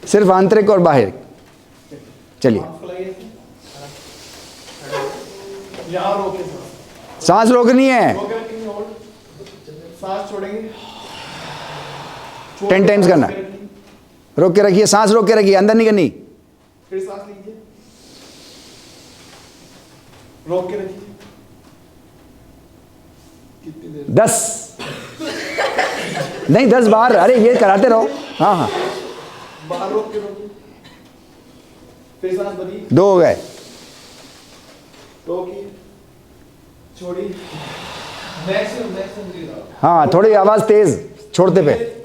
सिर्फ आंतरिक और बाहर। चलिए, सांस रोकनी है, सांस छोड़ेंगे, 10 टाइम्स करना। रोक के रखिए, सांस रोक के रखिए, अंदर नहीं करनी। फिर सांस लीजिए, रोक के रखिए। कितनी देर? 10 नहीं, 10 बार। अरे ये कराते रहो। हाँ हाँ, बाहर रोक के रोकिए, फिर सांस भरिए, 2 हो गए। रोकिए, छोड़िए, मैक्सिमम मैक्सिमम ब्रीथ आउट। हाँ, थोड़ी आवाज तेज छोड़ते पे,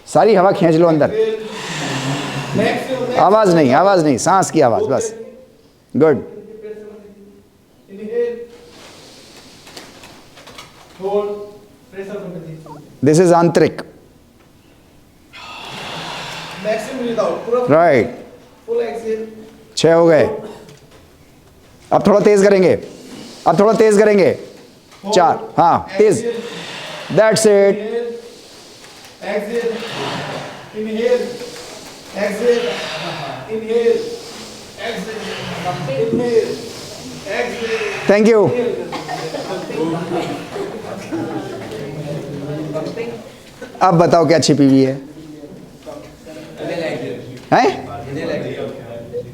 सारी हवा खींच लो अंदर। आवाज नहीं, आवाज नहीं, सांस की आवाज बस। गुड। दिस इज आंतरिक, राइट। 6 हो गए। अब थोड़ा तेज करेंगे, अब थोड़ा तेज करेंगे। 4, हाँ तेज। That's it. Exhale, inhale, exhale, inhale, exhale, inhale, exhale. Thank you. अब बताओ क्या छिपी हुई है? हैं?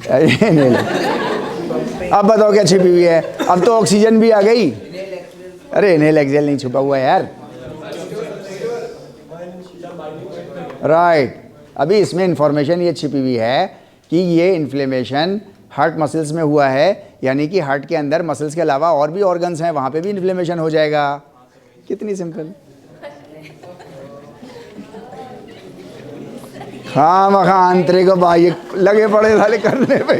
अरे नहीं, अब बताओ क्या छिपी हुई है? अब तो ऑक्सीजन भी आ गई। अरे इनहेल एक्सहेल नहीं छुपा हुआ है यार। राइट, अभी इसमें इंफॉर्मेशन ये छिपी हुई है कि ये इन्फ्लेमेशन हार्ट मसल्स में हुआ है, यानी कि हार्ट के अंदर मसल्स के अलावा और भी ऑर्गन्स हैं, वहाँ पे भी इन्फ्लेमेशन हो जाएगा। कितनी सिंपल। हाँ मखा आंतरिक बाह्य लगे पड़े साले करने पे।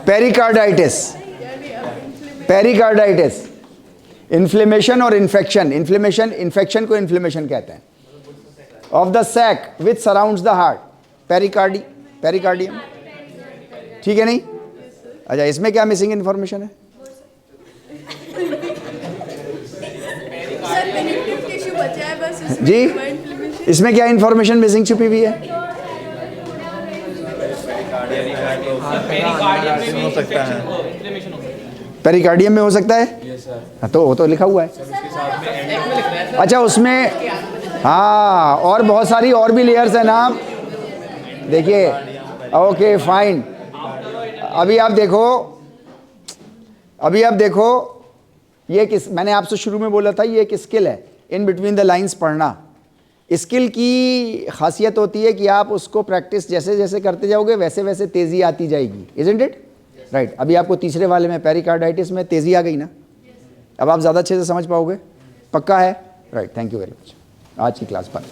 पेरिकार्डाइटिस, पेरिकार्डाइटिस इन्फ्लेमेशन और इन्फेक्शन, इन्फ्लेमेशन, इन्फेक्शन को इन्फ्लेमेशन कहते हैं, of the sac which surrounds the heart, pericardium, ठीक है नहीं? अच्छा, इसमें क्या मिसिंग इन्फॉर्मेशन है? जी, इसमें क्या इन्फॉर्मेशन मिसिंग छुपी हुई है? पेरिकार्डियम में हो सकता है, हाँ, तो वो तो लिखा हुआ है। अच्छा, उसमें हाँ और बहुत सारी और भी लेयर्स है ना, देखिए। ओके फाइन, अभी आप देखो ये किस, मैंने आपसे शुरू में बोला था ये एक स्किल है, इन बिटवीन द लाइंस पढ़ना। स्किल की खासियत होती है कि आप उसको प्रैक्टिस जैसे जैसे करते जाओगे वैसे वैसे तेज़ी आती जाएगी, इजंट इट? राइट, अभी आपको तीसरे वाले में पेरिकार्डाइटिस में तेज़ी आ गई ना, अब आप ज़्यादा अच्छे से समझ पाओगे, पक्का है? Right, thank you very much आज की क्लास पर।